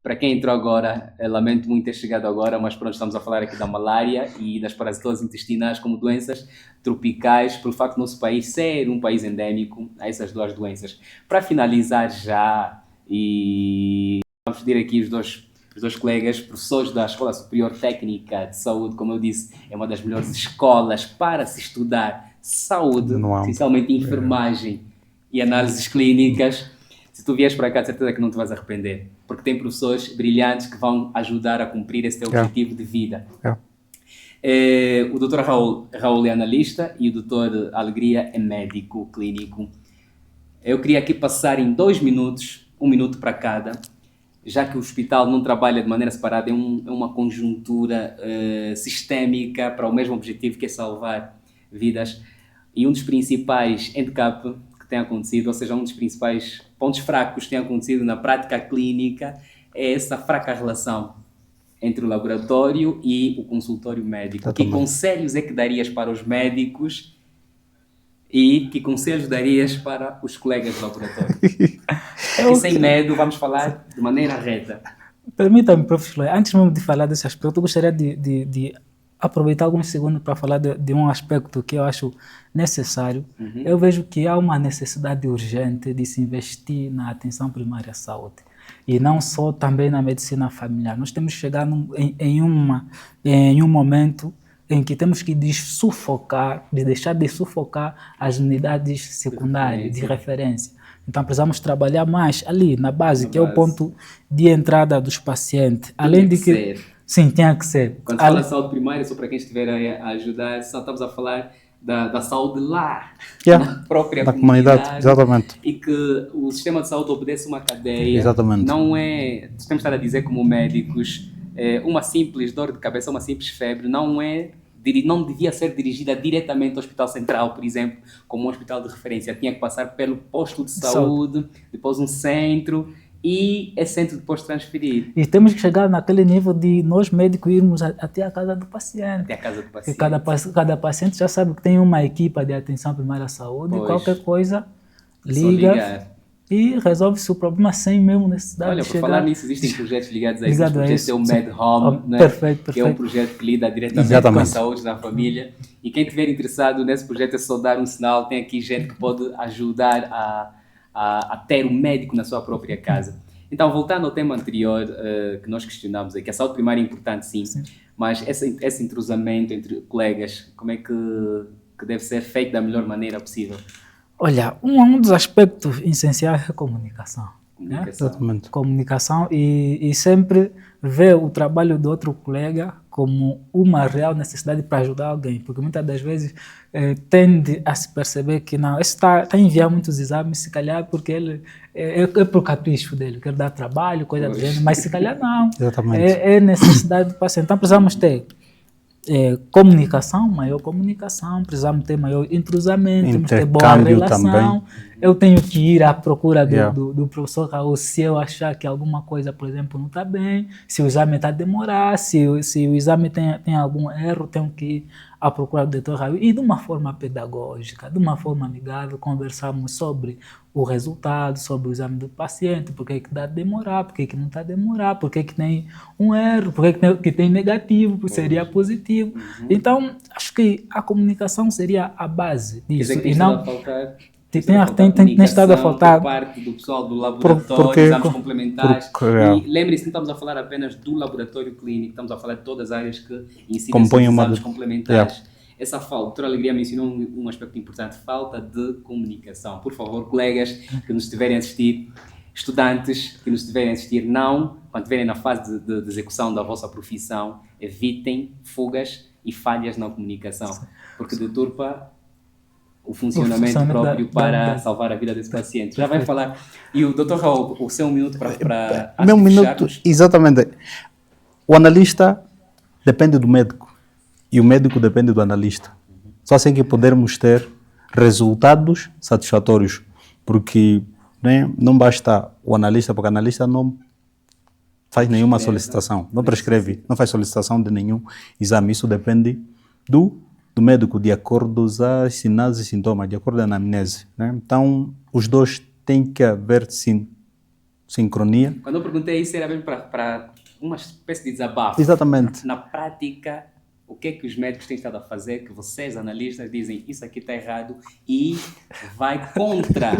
[SPEAKER 1] Para quem entrou agora, lamento muito ter chegado agora, mas pronto, estamos a falar aqui da malária e das parasitoses intestinais como doenças tropicais, pelo facto do nosso país ser um país endémico a essas duas doenças. Para finalizar já, e vamos pedir aqui os dois colegas, professores da Escola Superior Técnica de Saúde, como eu disse, é uma das melhores escolas para se estudar saúde, essencialmente enfermagem e análises clínicas. Se tu vieres para cá, de certeza que não te vais arrepender, porque tem professores brilhantes que vão ajudar a cumprir esse teu objetivo de vida. O Dr. Raul é analista e o Dr. Alegria é médico clínico. Eu queria aqui passar em 2 minutos, 1 minuto para cada, já que o hospital não trabalha de maneira separada, é uma conjuntura sistémica para o mesmo objetivo, que é salvar vidas. E um dos principais handicap que tem acontecido, ou seja, um dos principais pontos fracos que tem acontecido na prática clínica, é essa fraca relação entre o laboratório e o consultório médico.
[SPEAKER 3] Exatamente.
[SPEAKER 1] Que conselhos é que darias para os médicos e que conselhos darias para os colegas de laboratório? E sem medo, vamos falar de maneira reta.
[SPEAKER 2] Permita-me, professor, antes mesmo de falar desse aspecto, eu gostaria de aproveitar alguns segundos para falar de um aspecto que eu acho necessário. Eu vejo que há uma necessidade urgente de se investir na atenção primária à saúde. E não só também na medicina familiar. Nós temos que chegar em um momento em que temos que deixar de sufocar as unidades secundárias de referência. Então precisamos trabalhar mais ali na base, que é o ponto de entrada dos pacientes. Além de que sim, tinha que ser.
[SPEAKER 1] Quando fala de saúde primária, só para quem estiver a ajudar, só estamos a falar da saúde lá, na própria
[SPEAKER 3] da comunidade, exatamente.
[SPEAKER 1] E que o sistema de saúde obedece uma cadeia.
[SPEAKER 3] Exatamente.
[SPEAKER 1] Não é, temos de estar a dizer como médicos, uma simples dor de cabeça, uma simples febre, não devia ser dirigida diretamente ao Hospital Central, por exemplo, como um hospital de referência. Tinha que passar pelo posto de saúde, depois um centro, e esse centro depois transferir.
[SPEAKER 2] E temos que chegar naquele nível de nós médicos irmos até a casa do paciente.
[SPEAKER 1] Até a casa do paciente.
[SPEAKER 2] Porque cada paciente já sabe que tem uma equipa de atenção primária à saúde, e qualquer coisa liga e resolve-se o problema sem mesmo necessidade de chegar.
[SPEAKER 1] Olha, por falar nisso, existem projetos ligados a isso. O projeto é o Med Home, né?
[SPEAKER 2] Perfeito.
[SPEAKER 1] Que é um projeto que lida diretamente com a saúde da família. E quem estiver interessado nesse projeto é só dar um sinal. Tem aqui gente que pode ajudar a ter um médico na sua própria casa. Então, voltando ao tema anterior que nós questionámos aqui, a saúde primária é importante, sim. Mas esse entrosamento entre colegas, como é que deve ser feito da melhor maneira possível?
[SPEAKER 2] Olha, um dos aspectos essenciais é a comunicação.
[SPEAKER 3] Exatamente.
[SPEAKER 2] Comunicação e sempre ver o trabalho do outro colega como uma real necessidade para ajudar alguém, porque muitas das vezes tende a se perceber que não, esse está a enviar muitos exames, se calhar porque ele é por capricho dele, quer dar trabalho, coisa do gênero, mas se calhar não.
[SPEAKER 3] Exatamente.
[SPEAKER 2] É necessidade do paciente. Então precisamos ter maior comunicação, precisamos ter maior entrosamento, temos que ter boa relação. Também. Eu tenho que ir à procura do professor Raul se eu achar que alguma coisa, por exemplo, não está bem, se o exame está a demorar, se o exame tem algum erro, tenho que ir à procura do doutor Raul e de uma forma pedagógica, de uma forma amigável, conversamos sobre o resultado, sobre o exame do paciente, por que está a demorar, por que não está a demorar, por que tem um erro, por que tem negativo, por seria positivo. Então, acho que a comunicação seria a base disso.
[SPEAKER 1] E não faltar.
[SPEAKER 2] Tem estado a faltar
[SPEAKER 1] por parte do pessoal do laboratório, exames complementares. E lembre-se, não estamos a falar apenas do laboratório clínico, estamos a falar de todas as áreas que incidem sobre exames complementares. Essa falta, a doutora Alegria mencionou um aspecto importante, falta de comunicação. Por favor, colegas que nos estiverem a assistir, estudantes que nos estiverem a assistir, quando estiverem na fase de execução da vossa profissão, evitem fugas e falhas na comunicação, porque deturpa o funcionamento próprio para salvar a vida desse paciente. Já vai falar. E o Dr. Raul, o seu minuto para
[SPEAKER 3] meu minuto, exatamente. O analista depende do médico e o médico depende do analista. Só assim que podermos ter resultados satisfatórios, porque não basta o analista, porque o analista não faz nenhuma solicitação, não prescreve, não faz solicitação de nenhum exame. Isso depende do médico, de acordo com sinais e sintomas, de acordo com a anamnese. Então, os dois têm que haver sincronia.
[SPEAKER 1] Quando eu perguntei isso, era mesmo para uma espécie de desabafo.
[SPEAKER 3] Exatamente.
[SPEAKER 1] Na prática, o que é que os médicos têm estado a fazer, que vocês, analistas, dizem isso aqui está errado e vai contra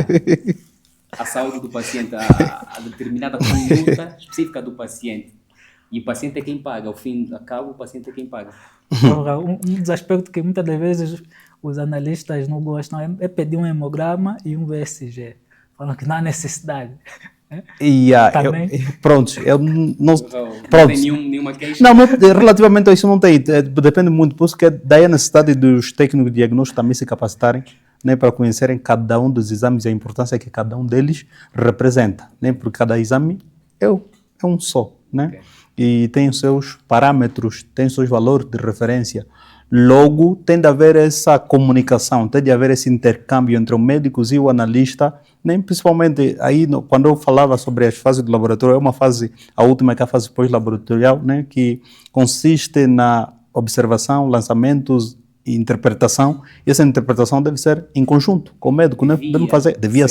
[SPEAKER 1] a saúde do paciente, a determinada conduta específica do paciente. E o paciente é quem paga, ao fim do cabo, o paciente é quem paga.
[SPEAKER 2] Um dos aspectos que muitas das vezes os analistas não gostam é pedir um hemograma e um VSG. Falam que não há necessidade.
[SPEAKER 3] Pronto, eu
[SPEAKER 1] Não tem nenhuma queixa?
[SPEAKER 3] Não, relativamente a isso não tem. Depende muito, por isso que daí a necessidade dos técnicos de diagnóstico também se capacitarem, né, para conhecerem cada um dos exames e a importância que cada um deles representa, né, porque cada exame é um só, né, okay. E tem os seus parâmetros, tem os seus valores de referência. Logo, tem de haver essa comunicação, tem de haver esse intercâmbio entre os médicos e o analista, né? Principalmente aí, quando eu falava sobre as fases do laboratório, é uma fase, a última que é a fase pós-laboratorial, né? Que consiste na observação, lançamentos e interpretação, e essa interpretação deve ser em conjunto com o médico, né? Devia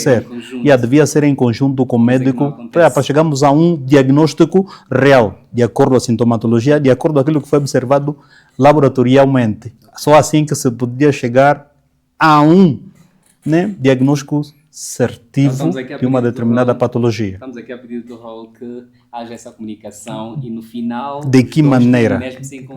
[SPEAKER 3] ser em conjunto com o médico, para chegarmos a um diagnóstico real, de acordo com a sintomatologia, de acordo com aquilo que foi observado laboratorialmente. Só assim que se podia chegar a um, né, diagnóstico certivo de uma determinada patologia.
[SPEAKER 1] Estamos aqui a pedir do Raul que haja essa comunicação e no final...
[SPEAKER 3] De que maneira?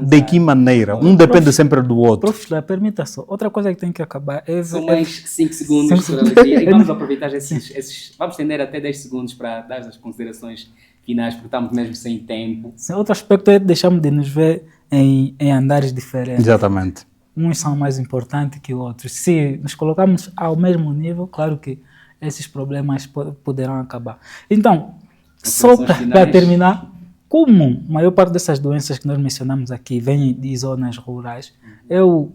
[SPEAKER 3] De que maneira? Um depende sempre do outro.
[SPEAKER 2] Prof, permita só. Outra coisa que tem que acabar é...
[SPEAKER 1] São mais 5 segundos por alegria. E vamos aproveitar esses... Vamos estender até 10 segundos para dar as considerações finais, porque estamos mesmo sem tempo.
[SPEAKER 2] Outro aspecto é deixarmos de nos ver em andares diferentes.
[SPEAKER 3] Exatamente.
[SPEAKER 2] Uns são mais importantes que outros. Se nos colocarmos ao mesmo nível, claro que esses problemas poderão acabar. Então, só para terminar, como a maior parte dessas doenças que nós mencionamos aqui vêm de zonas rurais, eu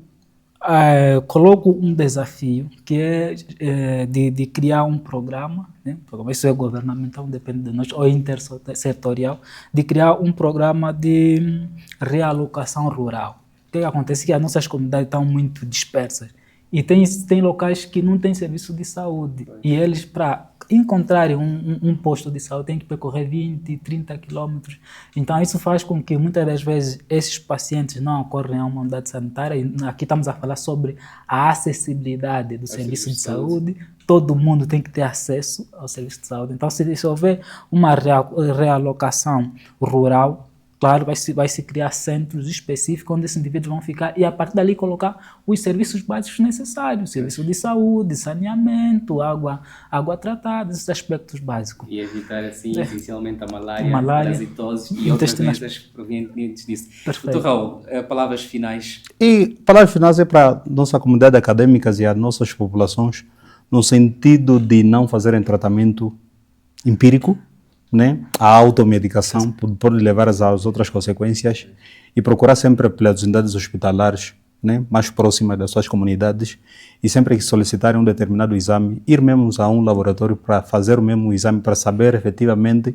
[SPEAKER 2] coloco um desafio que é de criar um programa, né? Isso é governamental, depende de nós, ou intersetorial, de criar um programa de realocação rural. O que acontece é que as nossas comunidades estão muito dispersas e tem locais que não têm serviço de saúde e eles, para encontrarem um posto de saúde, têm que percorrer 20, 30 quilômetros. Então isso faz com que muitas das vezes esses pacientes não ocorrem a uma unidade sanitária. E aqui estamos a falar sobre a acessibilidade do serviço de saúde. Todo mundo tem que ter acesso ao serviço de saúde. Então se houver uma realocação rural, claro, vai se criar centros específicos onde esses indivíduos vão ficar e a partir dali colocar os serviços básicos necessários, serviço de saúde, saneamento, água tratada, esses aspectos básicos.
[SPEAKER 1] E evitar assim, essencialmente a malária, parasitose e outras doenças provenientes disso. Doutor Raul, palavras finais.
[SPEAKER 3] E palavras finais é para a nossa comunidade acadêmica e as nossas populações, no sentido de não fazerem tratamento empírico, né? A automedicação pode levar às outras consequências e procurar sempre pelas unidades hospitalares, né, mais próximas das suas comunidades e sempre que solicitarem um determinado exame, ir mesmo a um laboratório para fazer o mesmo exame para saber efetivamente,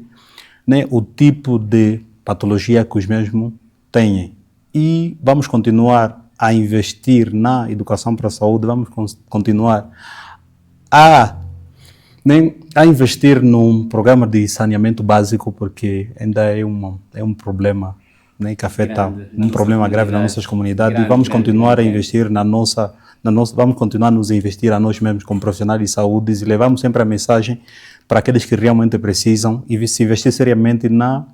[SPEAKER 3] né, o tipo de patologia que os mesmos têm. E vamos continuar a investir na educação para a saúde, vamos continuar a investir num programa de saneamento básico, porque ainda é um problema, né, que afeta problema grave nas nossas comunidades. E vamos continuar a investir vamos continuar a nos investir a nós mesmos como profissionais de saúde e levamos sempre a mensagem para aqueles que realmente precisam e se investir seriamente na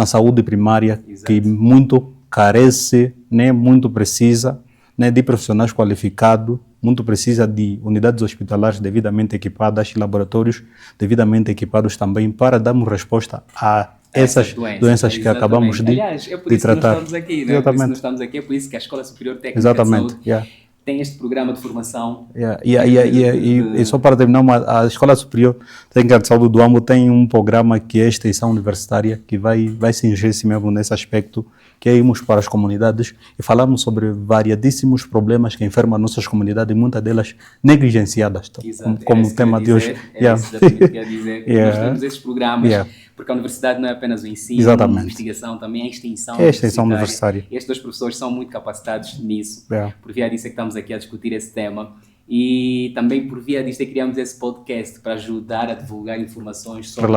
[SPEAKER 3] saúde primária, que muito carece, né, muito precisa, né, de profissionais qualificados, muito precisa de unidades hospitalares devidamente equipadas e laboratórios devidamente equipados também para darmos resposta a essas doenças que acabamos de tratar.
[SPEAKER 1] Aliás, é por isso que nós estamos aqui, né? É por isso que nós estamos aqui, é por isso que a Escola Superior Técnica de Saúde tem este programa de formação.
[SPEAKER 3] E só para terminar, a Escola Superior Técnica de Saúde do AMO tem um programa que é a extensão universitária, que vai se ingir-se mesmo nesse aspecto, que é irmos para as comunidades e falarmos sobre variadíssimos problemas que enfermam as nossas comunidades, e muitas delas negligenciadas, como o tema de hoje.
[SPEAKER 1] Exatamente, quer dizer. Nós temos esses programas, porque a universidade não é apenas o ensino, a investigação, também a extensão
[SPEAKER 3] universitária.
[SPEAKER 1] Estes dois professores são muito capacitados nisso, por via disso é que estamos aqui a discutir esse tema. E também por via disto é que criamos esse podcast para ajudar a divulgar informações sobre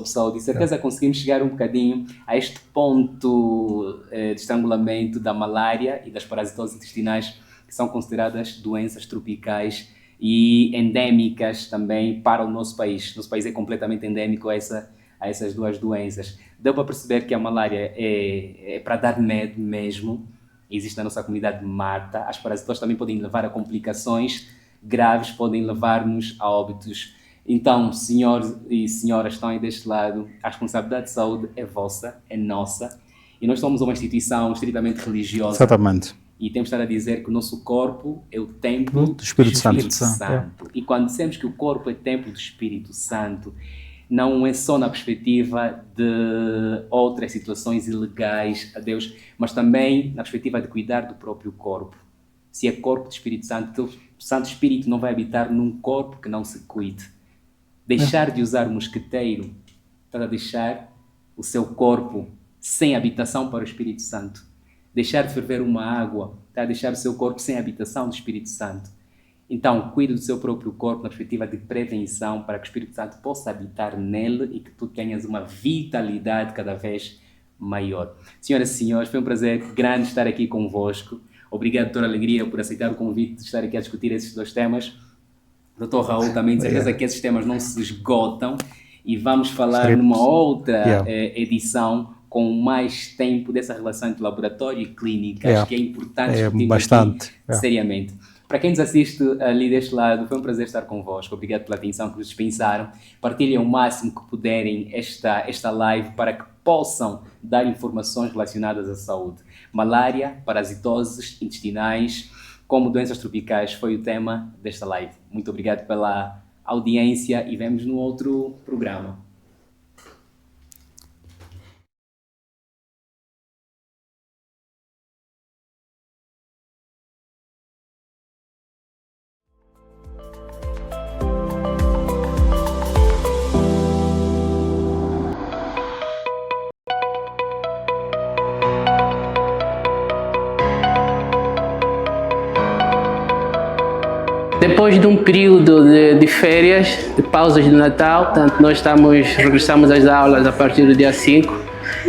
[SPEAKER 1] saúde. E certeza conseguimos chegar um bocadinho a este ponto de estrangulamento da malária e das parasitoses intestinais, que são consideradas doenças tropicais e endémicas também para o nosso país. Nosso país é completamente endémico a essas duas doenças. Deu para perceber que a malária é para dar medo mesmo. Existe na nossa comunidade Marta. As parasitoses também podem levar a complicações graves, podem levar-nos a óbitos Então, senhores e senhoras que estão aí deste lado, a responsabilidade de saúde é vossa, é nossa. E nós somos uma instituição estritamente religiosa.
[SPEAKER 3] Exatamente.
[SPEAKER 1] E temos de estar a dizer que o nosso corpo é o templo
[SPEAKER 3] Do Espírito Santo.
[SPEAKER 1] E quando dizemos que o corpo é templo do Espírito Santo, não é só na perspectiva de outras situações ilegais a Deus, mas também na perspectiva de cuidar do próprio corpo. Se é corpo do Espírito Santo, o Santo Espírito não vai habitar num corpo que não se cuide. Deixar de usar o mosqueteiro para deixar o seu corpo sem habitação para o Espírito Santo. Deixar de ferver uma água para deixar o seu corpo sem habitação do Espírito Santo. Então, cuide do seu próprio corpo na perspectiva de prevenção para que o Espírito Santo possa habitar nele e que tu tenhas uma vitalidade cada vez maior. Senhoras e senhores, foi um prazer grande estar aqui convosco. Obrigado, doutora Alegria, por aceitar o convite de estar aqui a discutir esses dois temas. Doutor Raul, também de certeza que esses temas não se esgotam e vamos falar numa outra edição com mais tempo dessa relação entre laboratório e clínica. Acho que é importante discutir
[SPEAKER 3] bastante
[SPEAKER 1] seriamente. Para quem nos assiste ali deste lado, foi um prazer estar convosco. Obrigado pela atenção que nos dispensaram. Partilhem o máximo que puderem esta live para que possam dar informações relacionadas à saúde. Malária, parasitoses intestinais, como doenças tropicais foi o tema desta live. Muito obrigado pela audiência e vemos no outro programa.
[SPEAKER 5] Depois de um período de férias, de pausas de Natal, portanto, nós regressamos às aulas a partir do dia 5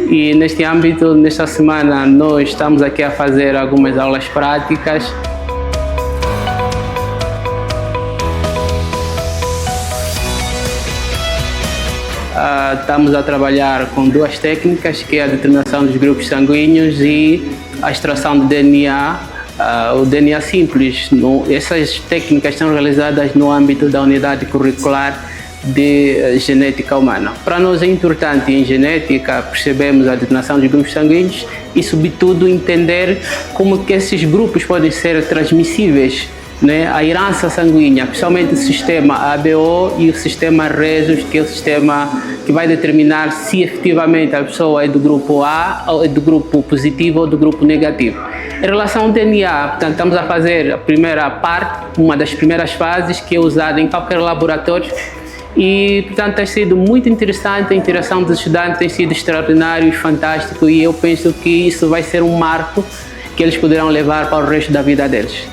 [SPEAKER 5] e neste âmbito, nesta semana, nós estamos aqui a fazer algumas aulas práticas. Estamos a trabalhar com duas técnicas, que é a determinação dos grupos sanguíneos e a extração de DNA. O DNA simples, essas técnicas são realizadas no âmbito da unidade curricular de genética humana. Para nós é importante em genética percebemos a determinação dos grupos sanguíneos e, sobretudo, entender como que esses grupos podem ser transmissíveis, né? A herança sanguínea, principalmente o sistema ABO e o sistema Rhesus, que é o sistema que vai determinar se efetivamente a pessoa é do grupo A, ou é do grupo positivo ou do grupo negativo. Em relação ao DNA, portanto, estamos a fazer a primeira parte, uma das primeiras fases, que é usada em qualquer laboratório e, portanto, tem sido muito interessante, a interação dos estudantes tem sido extraordinário e fantástico e eu penso que isso vai ser um marco que eles poderão levar para o resto da vida deles.